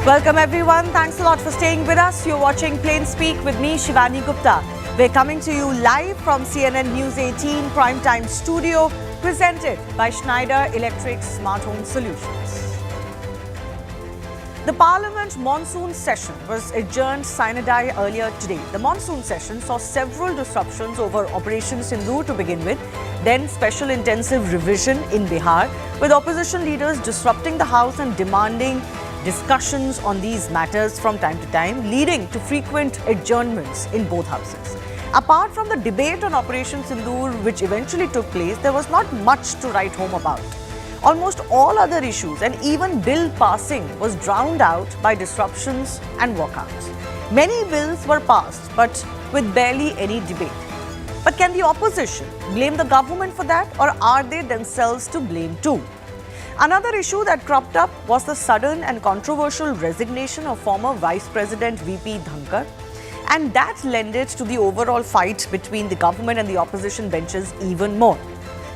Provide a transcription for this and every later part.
Welcome everyone. Thanks a lot for staying with us. You're watching Plain Speak with me, Shivani Gupta. We're coming to you live from CNN News 18 Primetime Studio, presented by Schneider Electric's Smart Home Solutions. The Parliament monsoon session was adjourned sine die earlier today. The monsoon session saw several disruptions over Operation Sindoor to begin with, then special intensive revision in Bihar, with opposition leaders disrupting the House and demanding discussions on these matters from time to time, leading to frequent adjournments in both houses. Apart from the debate on Operation Sindoor, which eventually took place, there was not much to write home about. Almost all other issues and even bill passing was drowned out by disruptions and walkouts. Many bills were passed, but with barely any debate. But can the opposition blame the government for that, or are they themselves to blame too? Another issue that cropped up was the sudden and controversial resignation of former Vice President VP Dhankar, and that lended to the overall fight between the government and the opposition benches even more.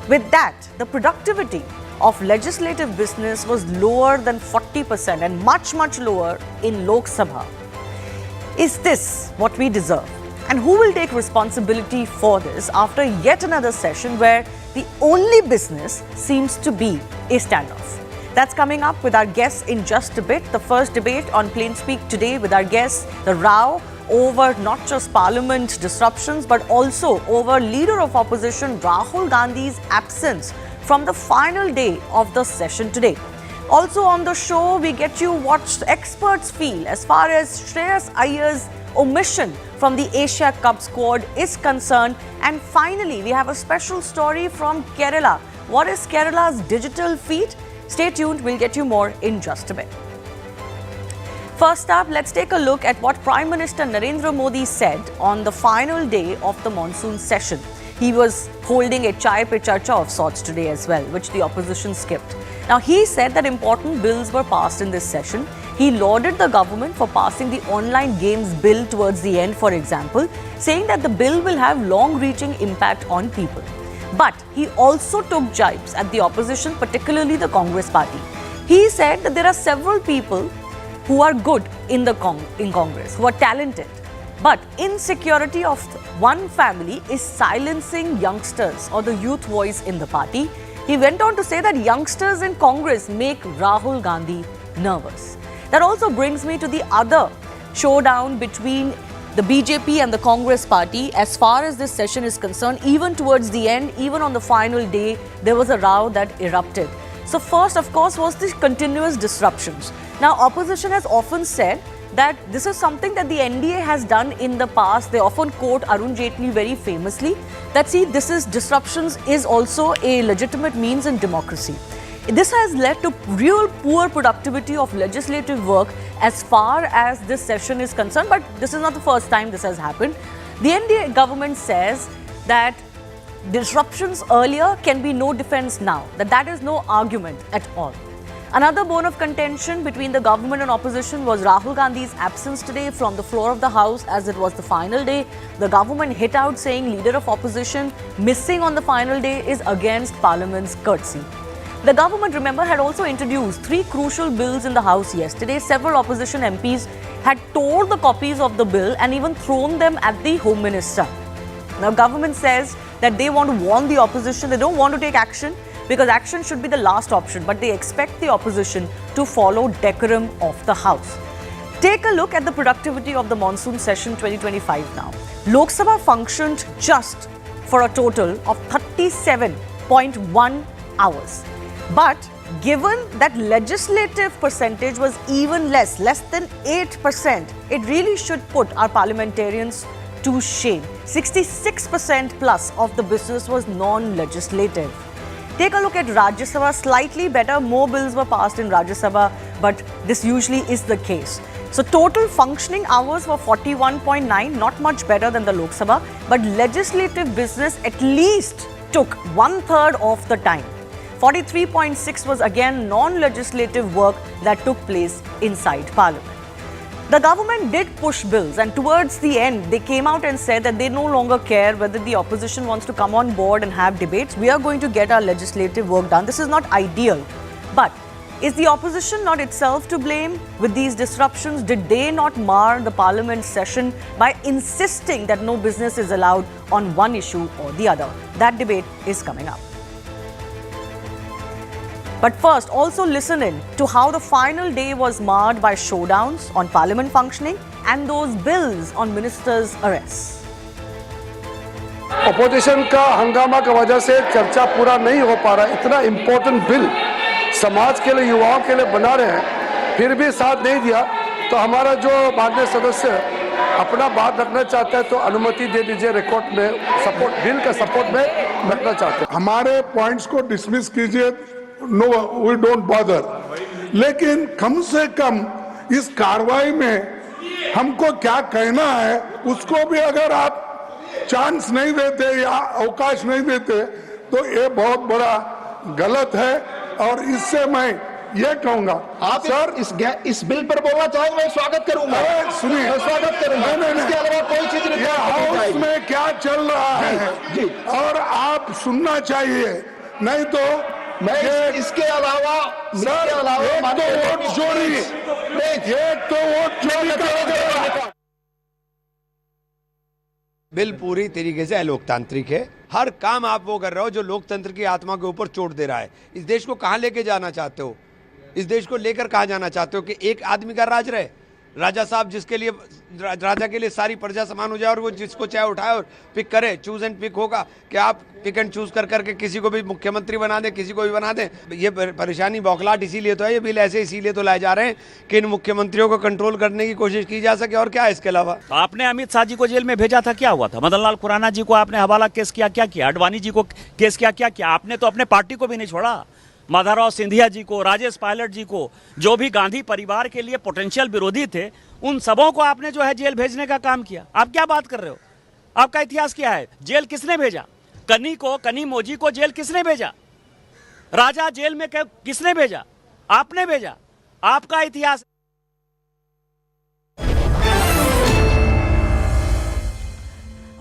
With that, the productivity of legislative business was lower than 40% and much lower in Lok Sabha. Is this what we deserve? And who will take responsibility for this after yet another session where the only business seems to be a standoff? That's coming up with our guests in just a bit. The first debate on Plain Speak today with our guests, the row over not just parliament disruptions but also over leader of opposition Rahul Gandhi's absence from the final day of the session today. Also on the show, we get you what experts feel as far as Shreyas Iyer's omission from the Asia Cup squad is concerned. And finally, we have a special story from Kerala. What is Kerala's digital feat? Stay tuned, we'll get you more in just a bit. First up, let's take a look at what Prime Minister Narendra Modi said on the final day of the monsoon session. He was holding a chai pe charcha of sorts today as well, which the opposition skipped. Now, he said that important bills were passed in this session. He lauded the government for passing the online games bill towards the end, for example, saying that the bill will have long-reaching impact on people. But he also took jibes at the opposition, particularly the Congress party. He said that there are several people who are good in Congress, who are talented. But insecurity of one family is silencing youngsters or the youth voice in the party. He went on to say that youngsters in Congress make Rahul Gandhi nervous. That also brings me to the other showdown between the BJP and the Congress party as far as this session is concerned. Even towards the end, even on the final day, there was a row that erupted. So first, of course, was the continuous disruptions. Now, opposition has often said that this is something that the NDA has done in the past. They often quote Arun Jaitley very famously that, see, disruptions is also a legitimate means in democracy. This has led to real poor productivity of legislative work as far as this session is concerned. But this is not the first time this has happened. The NDA government says that disruptions earlier can be no defense now, that is no argument at all. Another bone of contention between the government and opposition was Rahul Gandhi's absence today from the floor of the House as it was the final day. The government hit out saying leader of opposition missing on the final day is against Parliament's courtesy. The government, remember, had also introduced 3 crucial bills in the House yesterday. Several opposition MPs had tore the copies of the bill and even thrown them at the Home Minister. Now, government says that they want to warn the opposition. They don't want to take action because action should be the last option, but they expect the opposition to follow decorum of the House. Take a look at the productivity of the monsoon session 2025 now. Lok Sabha functioned just for a total of 37.1 hours. But given that legislative percentage was even less than 8%, it really should put our parliamentarians to shame. 66% plus of the business was non-legislative. Take a look at Rajya Sabha, slightly better, more bills were passed in Rajya Sabha, but this usually is the case. So total functioning hours were 41.9, not much better than the Lok Sabha, but legislative business at least took 1/3 of the time. 43.6 was again non-legislative work that took place inside Parliament. The government did push bills, and towards the end, they came out and said that they no longer care whether the opposition wants to come on board and have debates. We are going to get our legislative work done. This is not ideal, but Is the opposition not itself to blame with these disruptions? Did they not mar the parliament session by insisting that no business is allowed on one issue or the other? That debate is coming up. But first, also listen in to how the final day was marred by showdowns on parliament functioning and those bills on ministers' arrests. Opposition का हंगामा की वजह से चर्चा पूरा नहीं हो पा रहा। इतना इम्पोर्टेंट बिल समाज के लिए, युवाओं के लिए बना रहे हैं, फिर भी साथ नहीं दिया। तो हमारा जो माननीय सदस्य अपना बात रखना चाहता है तो अनुमति दे दीजिए। रिकॉर्ड में सपोर्ट, बिल का सपोर्ट में रखना चाहते हैं। हमारे पॉइंट्स को डिसमिस कीजिए, नो वी डोंट बॉदर, लेकिन कम से कम इस कार्रवाई में हमको क्या कहना है उसको भी अगर आप चांस नहीं देते या अवकाश नहीं देते तो ये बहुत बड़ा गलत है। और इससे मैं ये कहूंगा, आप सर इस बिल पर बोलना चाहेंगे, मैं स्वागत करूंगा। सुनिए, स्वागत करूंगा। नहीं, इसके अलावा कोई चीज नहीं। हाउस में क्या चल रहा है जी, और आप सुनना चाहिए, नहीं तो मैं इसके अलावा सर एक तो वोट चोरी, एक तो वोट चोरी। बिल पूरी तरीके से अलोकतांत्रिक है। हर काम आप वो कर रहे हो जो लोकतंत्र की आत्मा के ऊपर चोट दे रहा है। इस देश को कहाँ लेके जाना चाहते हो? इस देश को लेकर कहाँ जाना चाहते हो कि एक आदमी का राज रहे? राजा साहब जिसके लिए, राजा के लिए सारी प्रजा समान हो जाए और वो जिसको चाहे उठाए और पिक करे, चूज एंड पिक होगा कि आप पिक एंड चूज कर करके किसी को भी मुख्यमंत्री बना दें, किसी को भी बना दें। ये परेशानी, बौखलाहट इसीलिए तो है। ये बिल ऐसे इसीलिए तो लाए जा रहे हैं कि इन मुख्यमंत्रियों को कंट्रोल करने की कोशिश की जा सके। और क्या है इसके अलावा? तो आपने अमित शाह जी को जेल में भेजा था, क्या हुआ था? मदन लाल खुराना जी को आपने हवाला केस किया, क्या किया? अडवाणी जी को केस किया, क्या किया? आपने तो अपने पार्टी को भी नहीं छोड़ा। माधवराव सिंधिया जी को, राजेश पायलट जी को, जो भी गांधी परिवार के लिए पोटेंशियल विरोधी थे, उन सबों को आपने जो है जेल भेजने का काम किया। आप क्या बात कर रहे हो? आपका इतिहास क्या है? जेल किसने भेजा? कनी मोजी को जेल किसने भेजा? राजा जेल में किसने भेजा? आपने भेजा। आपका इतिहास।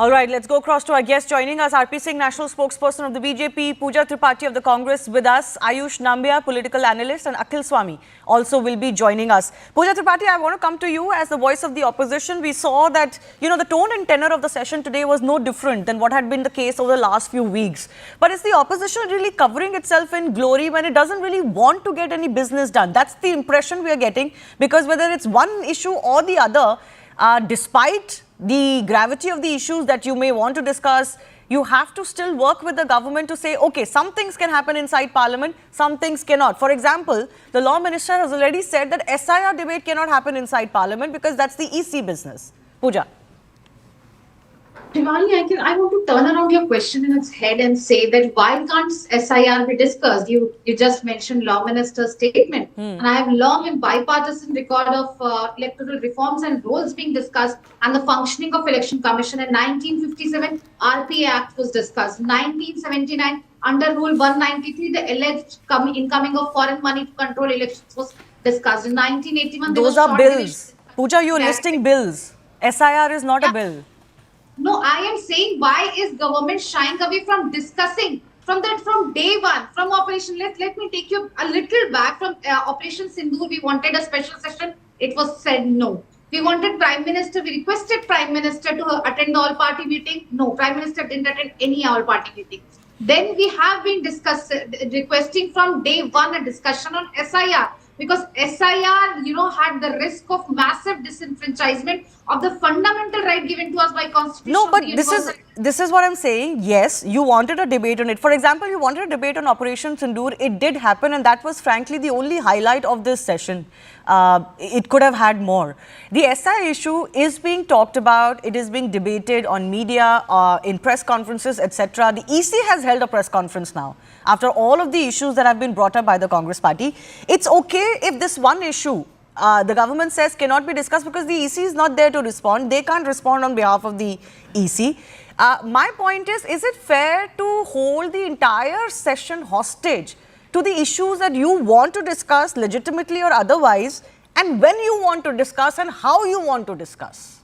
All right, let's go across to our guest joining us, RP Singh, national spokesperson of the BJP, Pooja Tripathi of the Congress with us, Ayush Nambia, political analyst, and Akhil Swami also will be joining us. Pooja Tripathi, I want to come to you as the voice of the opposition. We saw that, the tone and tenor of the session today was no different than what had been the case over the last few weeks. But is the opposition really covering itself in glory when it doesn't really want to get any business done? That's the impression we are getting, because whether it's one issue or the other, despite the gravity of the issues that you may want to discuss, you have to still work with the government to say, okay, some things can happen inside parliament, some things cannot. For example, the law minister has already said that SIR debate cannot happen inside parliament because that's the EC business. Pooja. Shivani, I want to turn around your question in its head and say that why can't SIR be discussed? You just mentioned Law Minister's statement. And I have long and bipartisan record of electoral reforms and roles being discussed, and the functioning of Election Commission. In 1957, RPA Act was discussed. 1979, under Rule 193, the alleged incoming of foreign money to control elections was discussed. In 1981, those are bills. Pooja, you're listing bills. SIR is not a bill. No, I am saying, why is government shying away from discussing from day one, from Operation? Let me take you a little back from Operation Sindoor. We wanted a special session. It was said no. We wanted Prime Minister. We requested Prime Minister to attend the all-party meeting. No, Prime Minister didn't attend any all-party meeting. Then we have been requesting from day one a discussion on SIR. Because SIR, had the risk of massive disenfranchisement of the fundamental right given to us by Constitution. No, but this is what I'm saying. Yes, you wanted a debate on it. For example, you wanted a debate on Operation Sindoor. It did happen, and that was frankly the only highlight of this session. It could have had more. The SI issue is being talked about. It is being debated on media, in press conferences, etc. The EC has held a press conference now. After all of the issues that have been brought up by the Congress party, it's okay if this one issue, the government says cannot be discussed because the EC is not there to respond. They can't respond on behalf of the EC. My point is it fair to hold the entire session hostage to the issues that you want to discuss legitimately or otherwise, and when you want to discuss and how you want to discuss?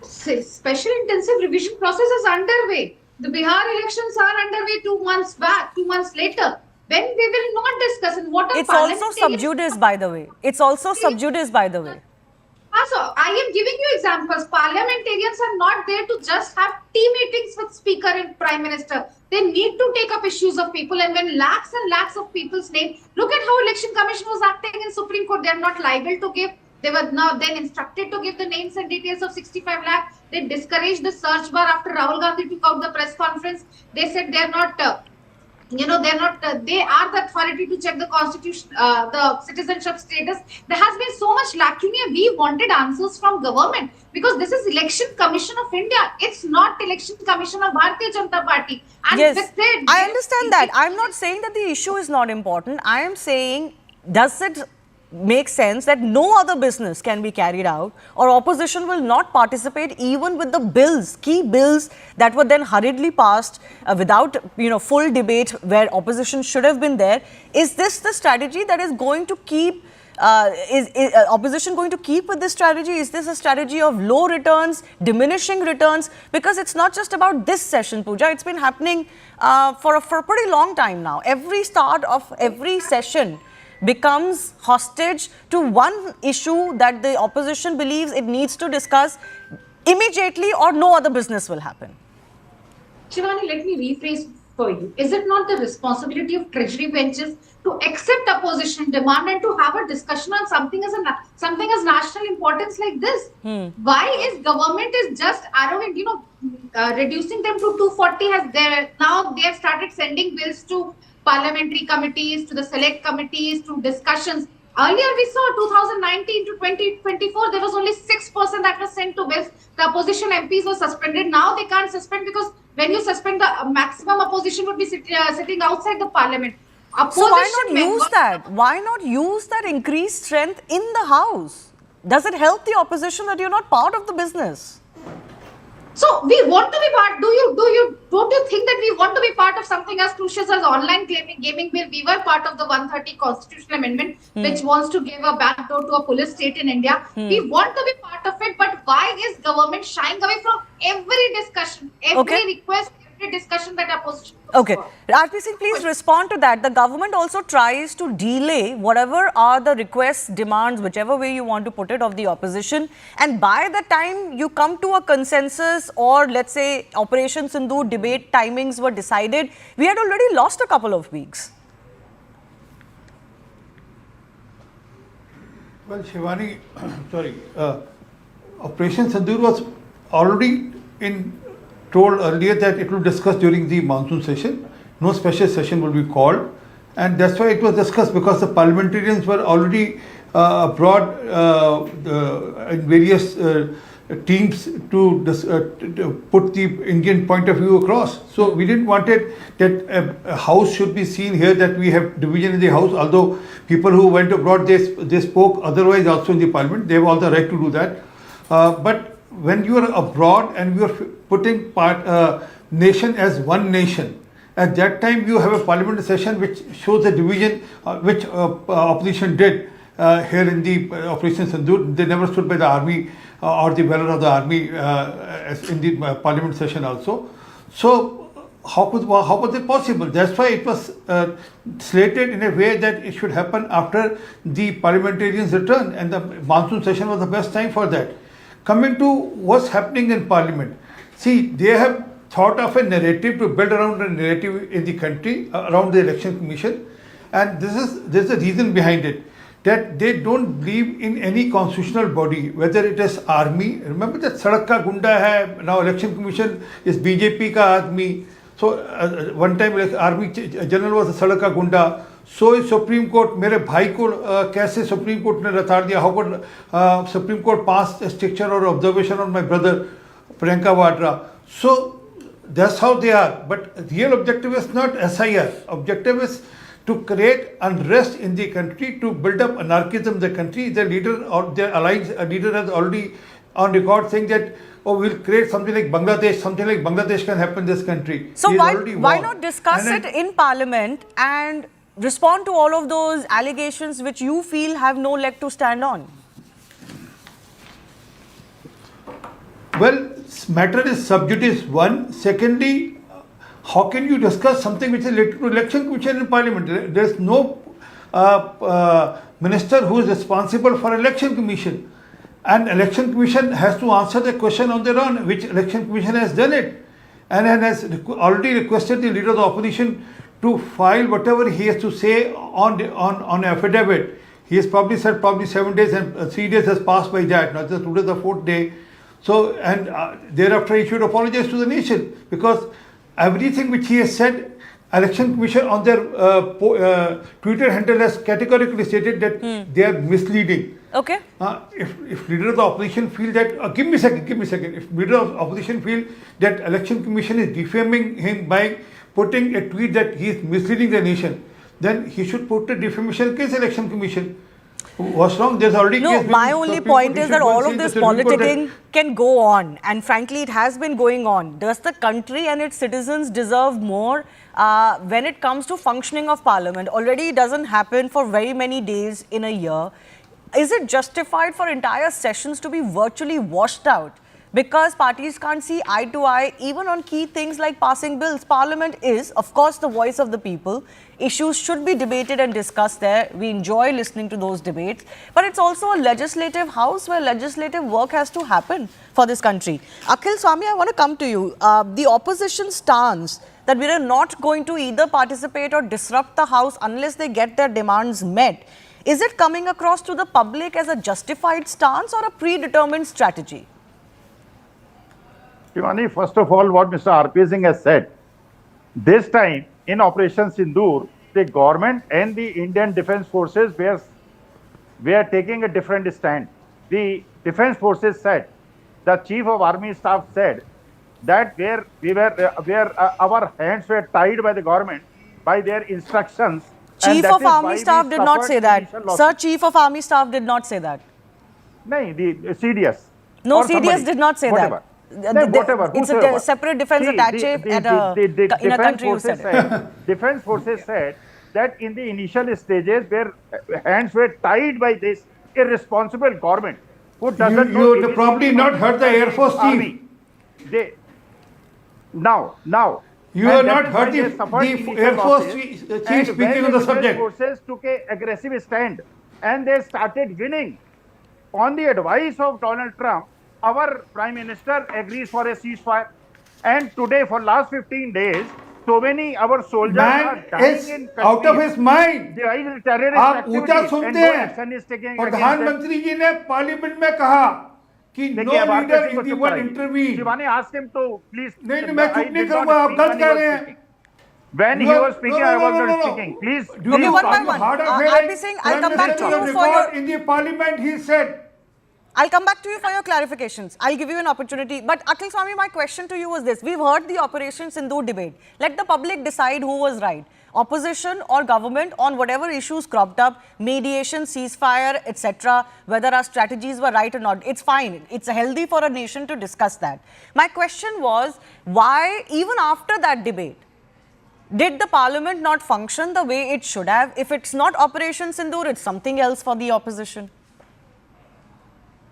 Special intensive revision process is underway. The Bihar elections are underway 2 months back, 2 months later. when we will not discuss and what are It's also parliamentarians- sub judice, by the way. It's also sub judice, by the way. So I am giving you examples. Parliamentarians are not there to just have tea meetings with Speaker and Prime Minister. They need to take up issues of people. And when lakhs and lakhs of people's name, look at how Election Commission was acting in Supreme Court. They are not liable to give. They were now then instructed to give the names and details of 65 lakh. They discouraged the search bar after Rahul Gandhi took out the press conference. They said they are not. They're not. They are the authority to check the constitution, the citizenship status. There has been so much lacunae. We wanted answers from government because this is Election Commission of India. It's not Election Commission of Bharatiya Janata Party. And Yes, with it, I understand that. I'm not saying that the issue is not important. I am saying, does it make sense that no other business can be carried out, or opposition will not participate even with the bills, key bills that were then hurriedly passed without full debate where opposition should have been there? Is this the strategy that is going to keep is opposition going to keep with this strategy? Is this a strategy of low returns, diminishing returns? Because it's not just about this session, Pooja. It's been happening for a pretty long time now. Every start of every session becomes hostage to one issue that the opposition believes it needs to discuss immediately, or no other business will happen. Shivani, let me rephrase for you. Is it not the responsibility of treasury benches to accept opposition demand and to have a discussion on something as national importance like this? Why is government is just arrogant, reducing them to 240 has there now they have started sending bills to parliamentary committees, to the select committees, to discussions. Earlier we saw 2019 to 2024, there was only 6% that was sent to bills. The opposition MPs were suspended. Now they can't suspend because when you suspend, the maximum opposition would be sitting outside the parliament. So why not use that? Why not use that increased strength in the House? Does it help the opposition that you're not part of the business? So we want to be part. Don't you think that we want to be part of something as crucial as online gaming bill? We were part of the 130 constitutional amendment, which wants to give a backdoor to a police state in India. We want to be part of it, but why is government shying away from every discussion, every request, every discussion that opposition? Okay, RP Singh, please respond to that. The government also tries to delay whatever are the requests, demands, whichever way you want to put it, of the opposition. And by the time you come to a consensus, or let's say Operation Sindoor debate timings were decided, we had already lost a couple of weeks. Well, Shivani, Operation Sindoor was already told earlier that it will discuss during the monsoon session. No special session will be called, and that's why it was discussed, because the parliamentarians were already abroad in various teams to put the Indian point of view across. So we didn't want it that a house should be seen here that we have division in the house. Although people who went abroad, they spoke otherwise also in the parliament. They have all the right to do that. But when you are abroad and you are putting nation as one nation, at that time you have a parliament session which shows the division which opposition did here in the Operation Sindoor. They never stood by the army or the valor of the army in the parliament session also. So how was it possible? That's why it was slated in a way that it should happen after the parliamentarians' return, and the monsoon session was the best time for that. Coming to what's happening in Parliament, see, they have thought of a narrative to build around a narrative in the country, around the Election Commission, and there's a reason behind it, that they don't believe in any constitutional body, whether it is army. Remember that Sadak ka gunda hai, now Election Commission is BJP ka aadmi. So one time army general was a Sadak ka gunda. So is Supreme Court. मेरे भाई को कैसे Supreme Court ने रताड़ दिया? How could Supreme Court pass a stricture or observation on my brother Priyanka Vadra? So that's how they are. But real objective is not SIR. Objective is to create unrest in the country, to build up anarchism in the country. The leader or their alliance leader has already on record saying that, oh, we'll create something like Bangladesh can happen in this country. So why not discuss it in Parliament and respond to all of those allegations which you feel have no leg to stand on? Well, matter is sub judice, one. Secondly, how can you discuss something which is related to election commission in parliament? There is no minister who is responsible for election commission, and election commission has to answer the question on their own, which election commission has done it, and has already requested the leader of the opposition to file whatever he has to say on affidavit. He has probably said 7 days, and 3 days has passed by that. Now today is the 4th day. So, and thereafter he should apologize to the nation, because everything which he has said, election commission on their Twitter handle has categorically stated that they are misleading. Okay. If leader of the opposition feel that, give me a second. If leader of opposition feel that election commission is defaming him by putting a tweet that he is misleading the nation, then he should put a defamation case election commission. What's wrong? There's already no, my only point is that all of this politicking can go on, and frankly it has been going on. Does the country and its citizens deserve more when it comes to functioning of parliament? Already it doesn't happen for very many days in a year. Is it justified for entire sessions to be virtually washed out because parties can't see eye to eye even on key things like passing bills? Parliament is, of course, the voice of the people. Issues should be debated and discussed there. We enjoy listening to those debates. But it's also a legislative house where legislative work has to happen for this country. Akhil Swami, I want to come to you. The opposition stance that we are not going to either participate or disrupt the house unless they get their demands met. Is it coming across to the public as a justified stance or a predetermined strategy? Shivani, first of all, what Mr. R.P. Singh has said, this time in Operation Sindoor, the government and the Indian Defence Forces were taking a different stand. The Defence Forces said, the Chief of Army Staff said that our hands were tied by the government by their instructions. Chief of Army Staff did not say that. Sir, Chief of Army Staff did not say that. No, the CDS. No, CDS did not say whatever. that. Whatever. It's a separate defense attaché in a country you said. Defense Forces said that in the initial stages where hands were tied by this irresponsible government who doesn't know... You probably not heard the Air Force Chief. Now. You have not heard the Air Force Chief speaking on the subject. The forces took an aggressive stand and they started winning. On the advice of Donald Trump, our Prime Minister agrees for a ceasefire. And today, for last 15 days, so many our soldiers are dying in Kashmir. Out of his mind. आप ऊंचा सुनते हैं. प्रधानमंत्री जी ने parliament में कहा कि no leader in the world intervene. Shivani, ask him to please. नहीं, मैं चुप नहीं करूंगा. आप गलत कह रहे हैं. When he was speaking, I was not speaking. Please. Okay, one by one. I'll be saying, I'll come back to you for your... In the parliament, he said... I'll come back to you for your clarifications. I'll give you an opportunity. But Akhil Swami, my question to you was this. We've heard the Operation Sindoor debate. Let the public decide who was right. Opposition or government on whatever issues cropped up, mediation, ceasefire, etc., whether our strategies were right or not. It's fine. It's healthy for a nation to discuss that. My question was, why, even after that debate, did the parliament not function the way it should have? If it's not Operation Sindoor, it's something else for the opposition.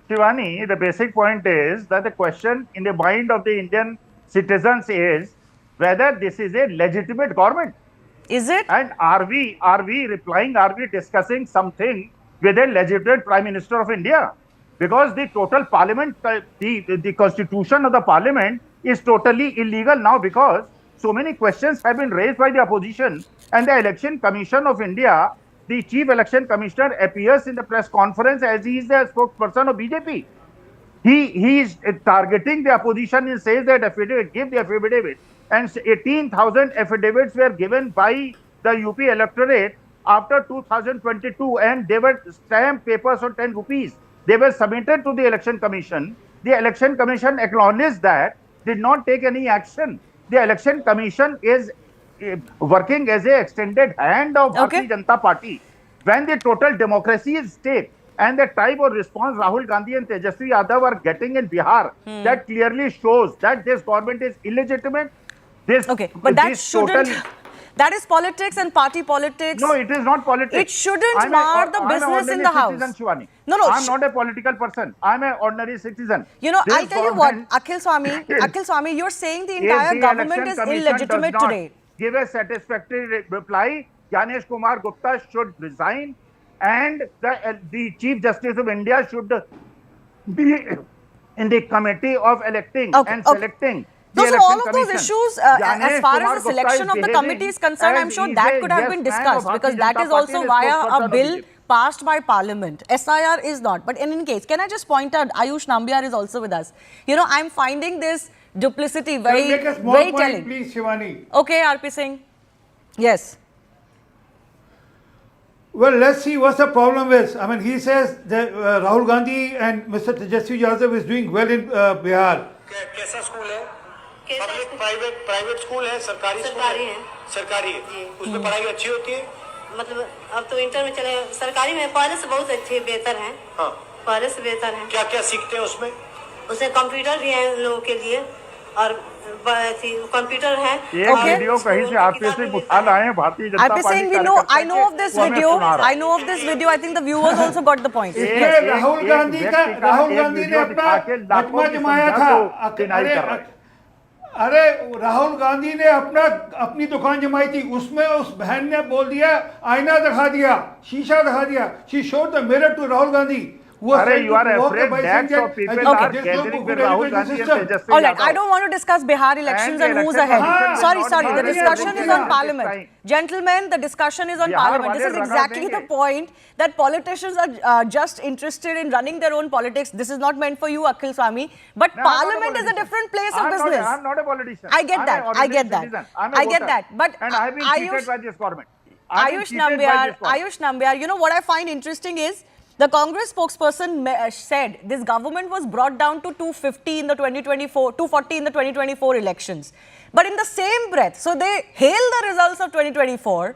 Shivani, the basic point is that the question in the mind of the Indian citizens is whether this is a legitimate government. Is it? And are we replying, are we discussing something with a legitimate Prime Minister of India? Because the total parliament, the constitution of the parliament is totally illegal now because so many questions have been raised by the opposition and the Election Commission of India. The Chief Election Commissioner appears in the press conference as he is the spokesperson of BJP. He is targeting the opposition and says that give the affidavit. And 18,000 affidavits were given by the UP electorate after 2022 and they were stamped papers on 10 rupees. They were submitted to the Election Commission. The Election Commission acknowledged that, did not take any action. The Election Commission is working as a extended hand of Bharatiya Janata Party. When the total democracy is at stake and the type of response Rahul Gandhi and Tejasvi Yadav are getting in Bihar, that clearly shows that this government is illegitimate. But that shouldn't... That is politics and party politics. No, it is not politics. It shouldn't mar the business in the house. Citizen, Shivani. No, no. I'm not a political person. I'm an ordinary citizen. You know, This I'll tell you what, government- Akhil Swami, you're saying the If entire the government Election is Commission illegitimate does not today. give a satisfactory reply, Gyanesh Kumar Gupta should resign, and the Chief Justice of India should be in the committee of electing and selecting. So all of those issues, as far as the selection of the committee is concerned, I'm sure that could have been discussed, because that is also via a bill passed by Parliament. SIR is not. But in any case, can I just point out, Ayush Nambiar is also with us. You know, I'm finding this duplicity very, Make a small very point, telling. please, Shivani. Okay, RP Singh. Yes. Well, let's see what the problem is. I mean, he says that Rahul Gandhi and Mr. Tejasvi Yadav is doing well in Bihar. कैसा school है? Public private school है, सरकारी है। सरकारी है। उसमें पढ़ाई अच्छी होती है? मतलब अब तो इंटर में चले, सरकारी में पहले से बहुत अच्छे बेहतर हैं। हाँ। पहले से बेहतर हैं। क्या क्या सीखते हैं उसमें? उसमें कंप्यूटर भी है लोगों के लिए, और कंप्यूटर है। एक वीडियो कहीं से आप से उठा लाए हैं Bharatiya Janata RP Singh, we know, I know of this video. I know of this video. I think the viewers also got the point. Rahul Gandhi ने अपना मतमा जमाया था। अरे राहुल गांधी ने अपनी दुकान जमाई थी, उसमें उस बहन ने बोल दिया, आईना दिखा दिया, शीशा दिखा दिया। She showed the mirror to Rahul Gandhi. Arey, you are afraid lakhs of people are gathering with Rahul Gandhi and Tejasvi All right, Yadav. I don't want to discuss Bihar elections and who's ahead. Sorry, the discussion is on Parliament. Gentlemen, the discussion is on Parliament. This is exactly the point, that politicians are just interested in running their own politics. This is not meant for you, Akhil Swami. But Parliament is a different place of business. I'm not a politician. I get that. I get that. I get that. But and I've been cheated by this government. Ayush Nambiar, you know what I find interesting is, the Congress spokesperson said this government was brought down to 240 in the 2024 elections. But in the same breath, so they hail the results of 2024,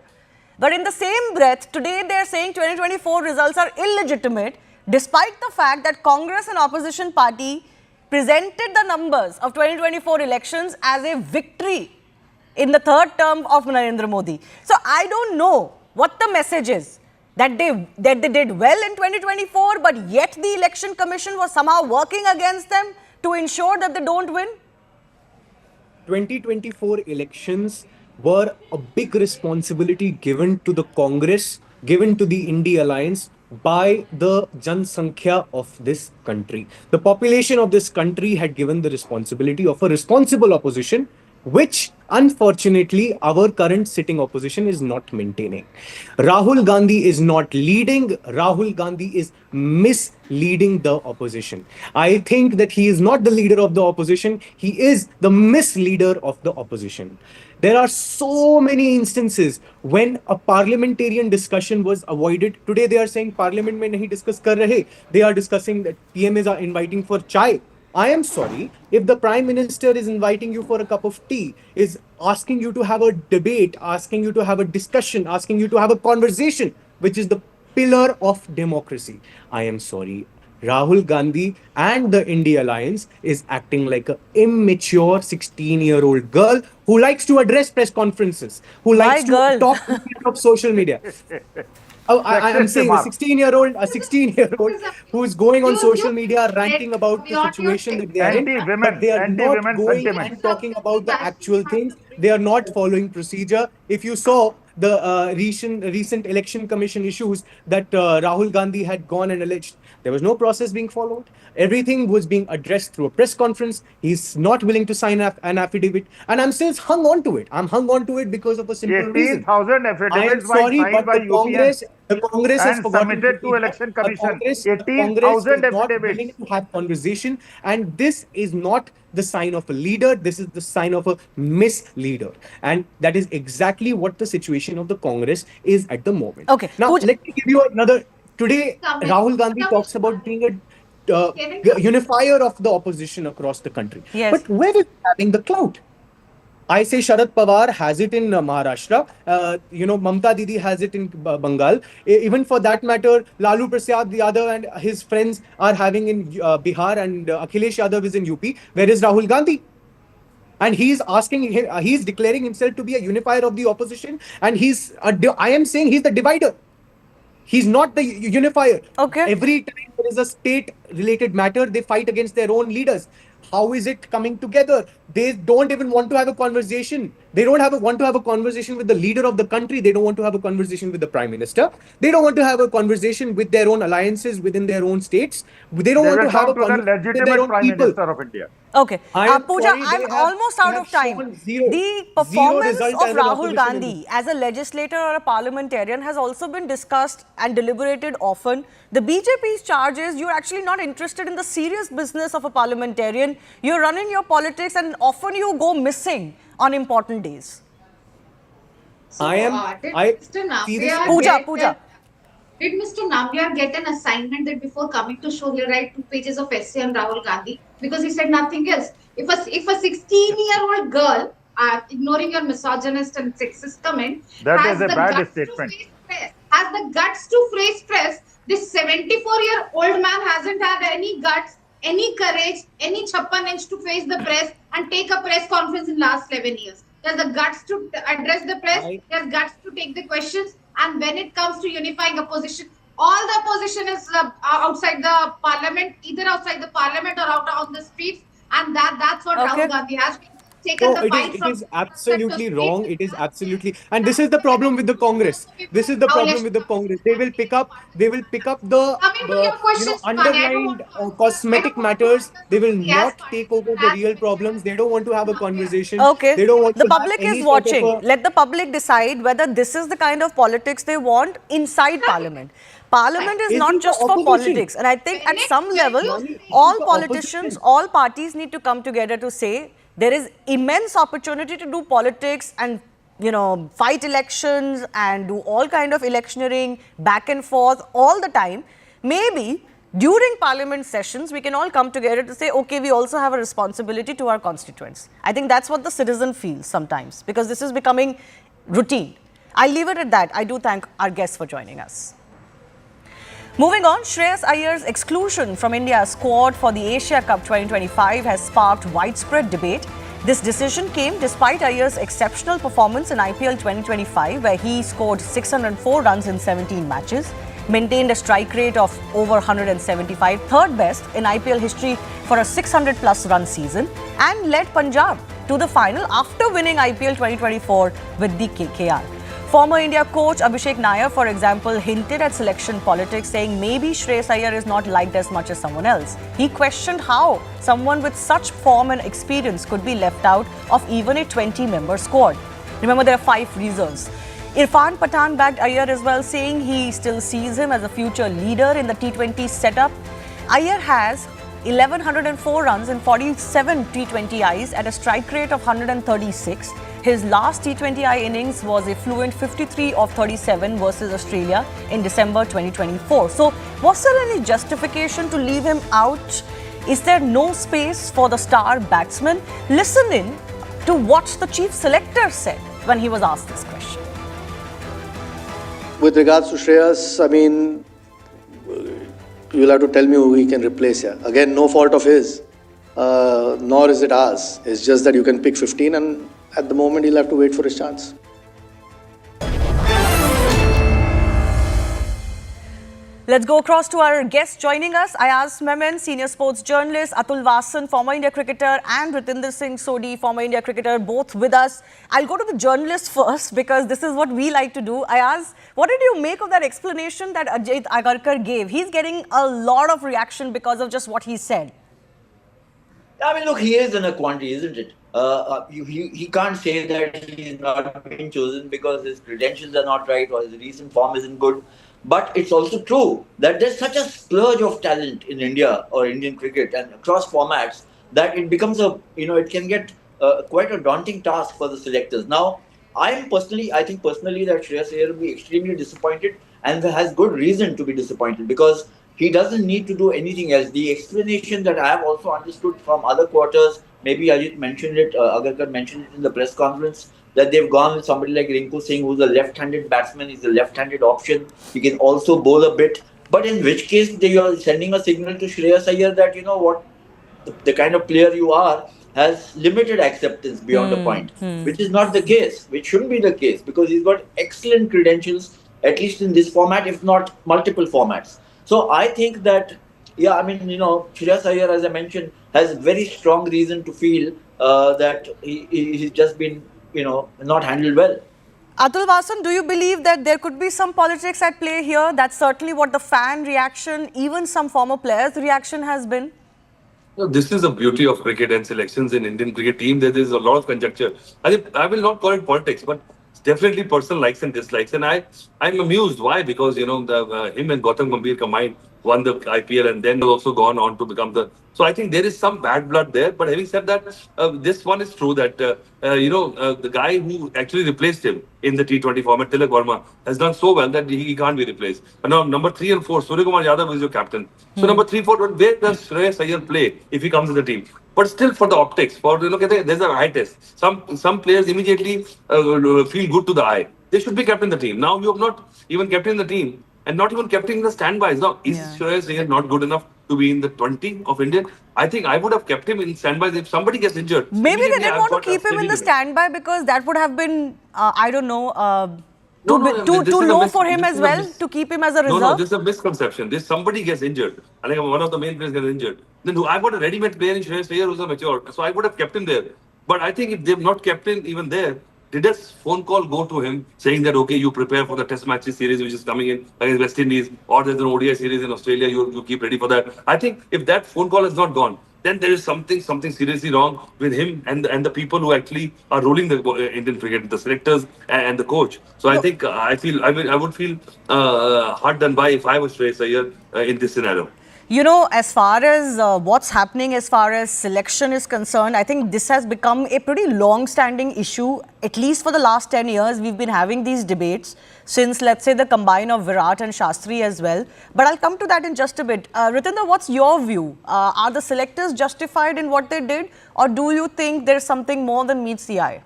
but in the same breath, today they are saying 2024 results are illegitimate, despite the fact that Congress and opposition party presented the numbers of 2024 elections as a victory in the third term of Narendra Modi. So I don't know what the message is. That they did well in 2024, but yet the Election Commission was somehow working against them to ensure that they don't win? 2024 elections were a big responsibility given to the Congress, given to the India Alliance by the Jansankhya of this country. The population of this country had given the responsibility of a responsible opposition, which unfortunately our current sitting opposition is not maintaining. Rahul Gandhi is not leading, Rahul Gandhi is misleading the opposition. I think that he is not the leader of the opposition, he is the misleader of the opposition. There are so many instances when a parliamentarian discussion was avoided. Today they are saying parliament mein nahi discuss kar rahe. They are discussing that PMAs are inviting for chai. I am sorry, if the Prime Minister is inviting you for a cup of tea, is asking you to have a debate, asking you to have a discussion, asking you to have a conversation, which is the pillar of democracy. I am sorry, Rahul Gandhi and the India Alliance is acting like an immature 16-year-old girl who likes to address press conferences, who likes to talk to people of social media. Oh, I am saying a 16-year-old who is going on social media ranting about the situation that they are in, but they are not going and talking about the actual things. They are not following procedure. If you saw the recent election commission issues that Rahul Gandhi had gone and alleged, there was no process being followed. Everything was being addressed through a press conference. He's not willing to sign an affidavit, and I'm still hung on to it. I'm hung on to it because of a simple reason. 18,000 affidavits signed by the Congress has submitted to election commission. 18,000 affidavits. Not willing to have conversation, and this is not the sign of a leader. This is the sign of a misleader, and that is exactly what the situation of the Congress is at the moment. Okay. Now let me give you another. Today, Rahul Gandhi talks about being a unifier of the opposition across the country. Yes. But where is he having the clout? I say Sharad Pawar has it in Maharashtra. Mamta Didi has it in Bengal. Even for that matter, Lalu Prasad Yadav and his friends are having in Bihar, and Akhilesh Yadav is in UP. Where is Rahul Gandhi? and he's he's declaring himself to be a unifier of the opposition, and I am saying he's the divider. He's not the unifier. Okay. Every time there is a state-related matter, they fight against their own leaders. How is it coming together? They don't even want to have a conversation. They don't want to have a conversation with the leader of the country. They don't want to have a conversation with the prime minister. They don't want to have a conversation with their own alliances within their own states. They don't want to have a conversation the with their legitimate own Prime people. Minister of India. Okay. Pooja, sorry, I'm almost out of time. The performance of Rahul Gandhi as a legislator or a parliamentarian has also been discussed and deliberated often. The BJP's charge is you're actually not interested in the serious business of a parliamentarian. You're running your politics and often you go missing on important days. So, Pooja. Did Mr. Nambiar get an assignment that before coming to show he'll write 2 pages of essay on Rahul Gandhi? Because he said nothing else. If a 16-year-old girl, ignoring your misogynist and sexist comment, has the guts to face press, this 74-year-old man hasn't had any guts, any courage, any chappan inch to face the press and take a press conference in last 11 years. He has the guts to address the press. He has guts to take the questions. And when it comes to unifying opposition, all the opposition is outside the parliament, either outside the parliament or out on the streets. And that's what Rahul Gandhi has been. It is absolutely wrong. It is absolutely, and this is the problem with the Congress. This is the problem with the Congress. They will pick up the underlined cosmetic matters. They will not take over the real problems. They don't want to have a conversation. Okay. They don't want the public is watching. Let the public decide whether this is the kind of politics they want inside Parliament. Parliament is not just for politics. And I think at some level, all politicians, all parties need to come together to say, there is immense opportunity to do politics and, fight elections and do all kind of electioneering back and forth all the time. Maybe during parliament sessions, we can all come together to say, okay, we also have a responsibility to our constituents. I think that's what the citizen feels sometimes because this is becoming routine. I'll leave it at that. I do thank our guests for joining us. Moving on, Shreyas Iyer's exclusion from India's squad for the Asia Cup 2025 has sparked widespread debate. This decision came despite Iyer's exceptional performance in IPL 2025, where he scored 604 runs in 17 matches, maintained a strike rate of over 175, third best in IPL history for a 600-plus run season, and led Punjab to the final after winning IPL 2024 with the KKR. Former India coach Abhishek Nair, for example, hinted at selection politics, saying maybe Shreyas Iyer is not liked as much as someone else. He questioned how someone with such form and experience could be left out of even a 20-member squad. Remember, there are 5 reserves. Irfan Pathan backed Iyer as well, saying he still sees him as a future leader in the T20 setup. Iyer has 1,104 runs in 47 T20Is at a strike rate of 136. His last T20I innings was a fluent 53 of 37 versus Australia in December 2024. So, was there any justification to leave him out? Is there no space for the star batsman? Listen in to what the chief selector said when he was asked this question. With regards to Shreyas, I mean, you'll have to tell me who he can replace here. Again, no fault of his, nor is it ours. It's just that you can pick 15 and at the moment he'll have to wait for his chance. Let's go across to our guests joining us. Ayaz Memon, senior sports journalist, Atul Vasan, former India cricketer, and Ritinder Singh Sodhi, former India cricketer, both with us. I'll go to the journalists first because this is what we like to do. Ayaz, what did you make of that explanation that Ajit Agarkar gave? He's getting a lot of reaction because of just what he said. I mean, look, he is in a quandary, isn't it? He can't say that he's not been chosen because his credentials are not right or his recent form isn't good. But it's also true that there's such a splurge of talent in India or Indian cricket and across formats that it becomes it can get quite a daunting task for the selectors. Now, I think personally that Shreyas Iyer will be extremely disappointed and has good reason to be disappointed because he doesn't need to do anything else. The explanation that I have also understood from other quarters, maybe Ajit mentioned it, Agarkar mentioned it in the press conference, that they've gone with somebody like Rinku Singh, who's a left-handed batsman. He's a left-handed option. He can also bowl a bit. But in which case, they are sending a signal to Shreyas Iyer that, you know what, the kind of player you are has limited acceptance beyond a point, which is not the case, which shouldn't be the case, because he's got excellent credentials, at least in this format, if not multiple formats. So I think that, yeah, I mean, Shreyas Iyer, as I mentioned, has very strong reason to feel that he's just been, not handled well. Atul Vasan, do you believe that there could be some politics at play here? That's certainly what the fan reaction, even some former players' reaction has been. No, this is the beauty of cricket and selections in Indian cricket team. There is a lot of conjecture. I will not call it politics, but it's definitely personal likes and dislikes. And I'm amused. Why? Because him and Gautam Gambhir combined won the IPL and then also gone on to become the. So I think there is some bad blood there. But having said that, this one is true that the guy who actually replaced him in the T20 format, Tilak Verma, has done so well that he can't be replaced. And now number 3 and 4, Surya Kumar Yadav is your captain. So number 3, 4, where does Shreyas Iyer play if he comes to the team? But still, for the optics, there's a eye test. Some players immediately feel good to the eye. They should be kept in the team. Now you have not even kept in the team and not even kept in the standbys. Now, is Shreyas Iyer not good enough to be in the 20 of India? I think I would have kept him in standbys if somebody gets injured. Maybe they didn't want to keep him in the standby because that would have been, I don't know, too low for him as well, to keep him as a reserve. No, this is a misconception. Somebody gets injured. I think one of the main players gets injured. Then I've got a ready-made player in Shreyas Iyer who's a mature. So I would have kept him there. But I think if they've not kept him even there, did a phone call go to him saying that, okay, you prepare for the test matches series which is coming in against West Indies, or there's an ODI series in Australia, you keep ready for that. I think if that phone call has not gone, then there is something seriously wrong with him and the people who actually are ruling the Indian cricket, the selectors and the coach. So I think I would feel hard done by if I was Shreyas Iyer in this scenario. As far as what's happening as far as selection is concerned, I think this has become a pretty long-standing issue. At least for the last 10 years, we've been having these debates since, let's say, the combine of Virat and Shastri as well. But I'll come to that in just a bit. Ritinder, what's your view? Are the selectors justified in what they did? Or do you think there's something more than meets the eye?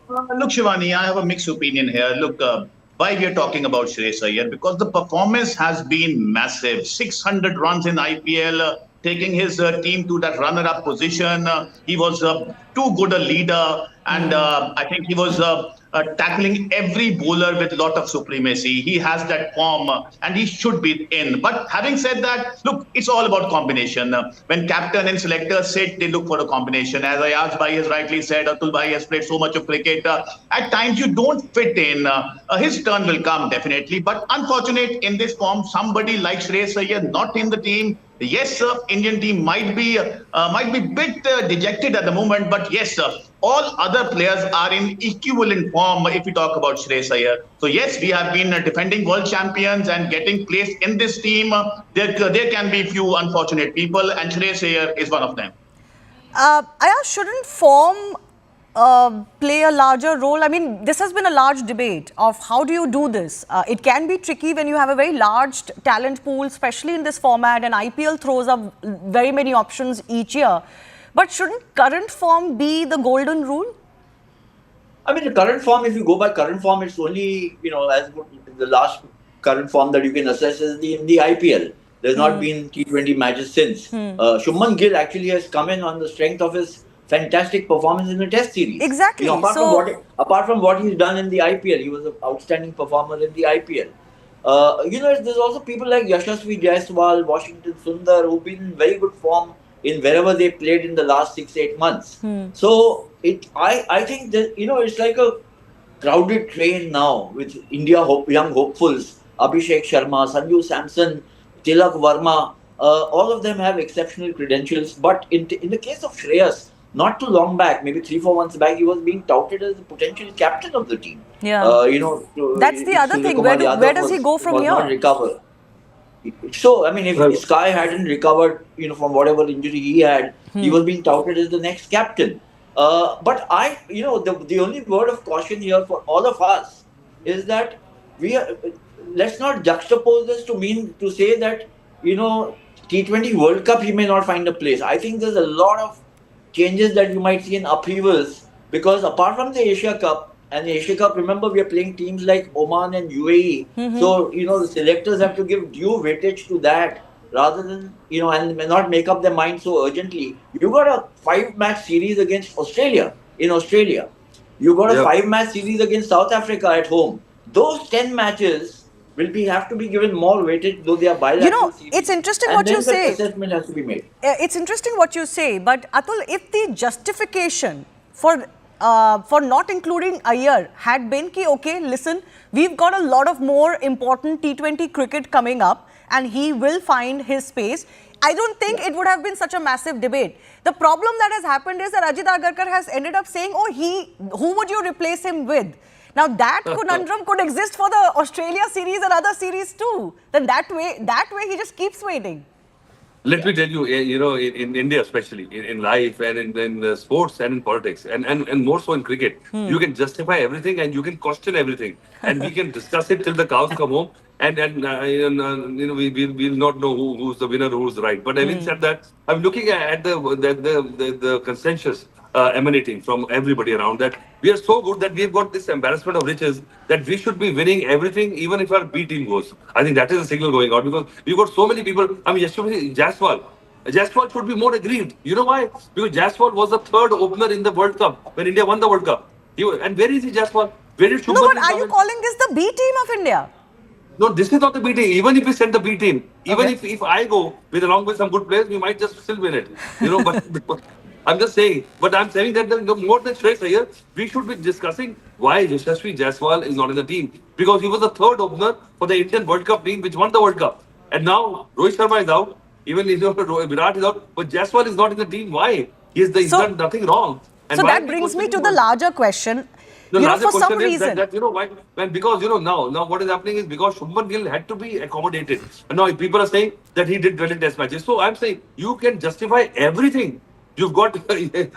Look, Shivani, I have a mixed opinion here. Look, why we are talking about Shreyas Iyer? Because the performance has been massive. 600 runs in IPL, taking his team to that runner-up position. He was too good a leader, and I think he was tackling every bowler with a lot of supremacy. He has that form, and he should be in. But having said that, look, it's all about combination. When captain and selectors sit, they look for a combination. As Ayaz Bhai has rightly said, Atul Bhai has played so much of cricket. At times, you don't fit in. His turn will come, definitely. But unfortunate in this form, somebody like Shreyas Iyer not in the team. Yes, sir, Indian team might be bit dejected at the moment, but yes, sir, all other players are in equivalent form if we talk about Shreyas Iyer. So yes, we have been defending world champions and getting placed in this team. There can be few unfortunate people, and Shreyas Iyer is one of them. Ayaz, shouldn't form play a larger role? I mean, this has been a large debate of how do you do this. It can be tricky when you have a very large talent pool, especially in this format, and IPL throws up very many options each year. But shouldn't current form be the golden rule? I mean, the current form, if you go by current form, it's only, as good, the last current form that you can assess is in the IPL. There's not been T20 matches since. Shubman Gill actually has come in on the strength of his fantastic performance in the Test series. Exactly. Apart from what he's done in the IPL, he was an outstanding performer in the IPL. There's also people like Yashasvi Jaiswal, Washington Sundar, who've been in very good form in wherever they played in the last 6-8 months. So I think that it's like a crowded train now with young hopefuls, Abhishek Sharma, Sanju Samson, Tilak Verma. All of them have exceptional credentials. But in the case of Shreyas, not too long back, maybe 3-4 months back, he was being touted as the potential captain of the team. Yeah. That's the other thing. Where does he go from here? Not recover. So, I mean, if Sky hadn't recovered, from whatever injury he had, he was being touted as the next captain. But the only word of caution here for all of us is that let's not juxtapose this to say that, T20 World Cup, he may not find a place. I think there's a lot of changes that you might see in upheavals, because apart from the Asia Cup, and the Asia Cup, remember, we are playing teams like Oman and UAE. So, the selectors have to give due weightage to that. rather than, and not make up their mind so urgently. You got a 5-match series against Australia in Australia. You got a 5-match series against South Africa at home. Those 10 matches will have to be given more weightage, though they are bilateral series. It's interesting and what then you the say. Assessment has to be made. It's interesting what you say, but Atul, if the justification for not including Iyer had been ki, okay, listen, we've got a lot of more important T20 cricket coming up and he will find his space, I don't think it would have been such a massive debate. The problem that has happened is that Ajit Agarkar has ended up saying, who would you replace him with? Now that conundrum could exist for the Australia series and other series too. Then that way he just keeps waiting. Let me tell you, in India especially, in life and in sports and in politics, and more so in cricket, you can justify everything and you can question everything. And we can discuss it till the cows come home. And we'll not know who's the winner, who's right. But having said that, I'm looking at the consensus emanating from everybody around that we are so good that we've got this embarrassment of riches that we should be winning everything even if our B team goes. I think that is a signal going out because we've got so many people. I mean, yesterday, Jaiswal should be more aggrieved. You know why? Because Jaiswal was the third opener in the World Cup when India won the World Cup. And where is he, Jaiswal? Where is Shubman? No, but are you calling this the B team of India? No, this is not the B team. Even if we send the B team, even if I go along with some good players, we might just still win it. But I'm just saying. But I'm saying that more than Shreyas Iyer, we should be discussing why Yashasvi Jaiswal is not in the team. Because he was the third opener for the Indian World Cup team which won the World Cup. And now Rohit Sharma is out. Even Virat is out. But Jaiswal is not in the team. Why? He's done nothing wrong. And so that brings me to the larger question. The larger question is that why? Because now what is happening is because Shubman Gill had to be accommodated. And now people are saying that he did well in test matches. So I'm saying you can justify everything. You've got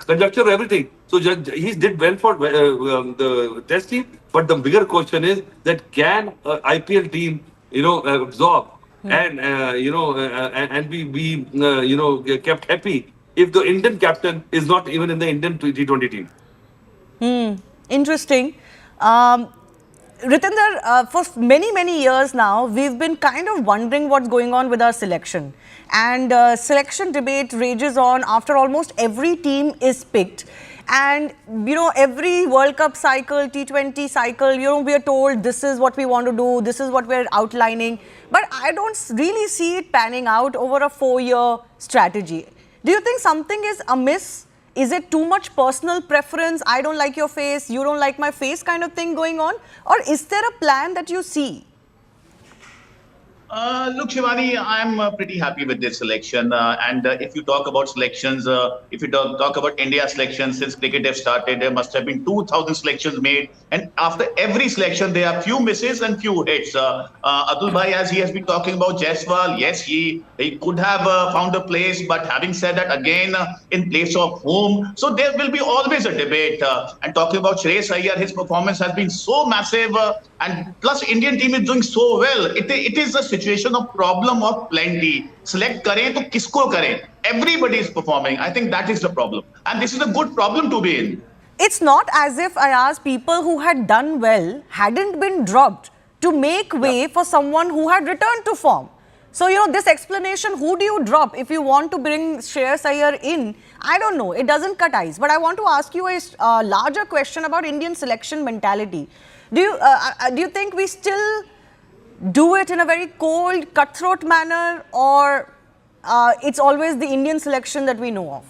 conjecture of everything. So he did well for the test team. But the bigger question is that can IPL team absorb and be kept happy if the Indian captain is not even in the Indian T20 team. Interesting. Ritinder, for many years now, we've been kind of wondering what's going on with our selection. And selection debate rages on after almost every team is picked. And, every World Cup cycle, T20 cycle, we are told this is what we want to do, this is what we're outlining. But I don't really see it panning out over a 4-year strategy. Do you think something is amiss? Is it too much personal preference? I don't like your face, you don't like my face kind of thing going on? Or is there a plan that you see? Look, Shivani, I'm pretty happy with this selection. And if you talk about selections, if you talk about India selections since cricket have started, there must have been 2,000 selections made. And after every selection, there are few misses and few hits. Atul Bhai, as he has been talking about Jaiswal, yes, he could have found a place. But having said that, again, in place of whom? So there will be always a debate. And talking about Shreyas Iyer, his performance has been so massive. And plus, Indian team is doing so well. It is a situation of problem of plenty. Select kare to kisko kare. Everybody is performing. I think that is the problem. And this is a good problem to be in. It's not as if I asked people who had done well hadn't been dropped to make way for someone who had returned to form. So, this explanation, who do you drop if you want to bring Shreyas Iyer in? I don't know. It doesn't cut ice. But I want to ask you a larger question about Indian selection mentality. Do you think we still do it in a very cold, cutthroat manner, or it's always the Indian selection that we know of?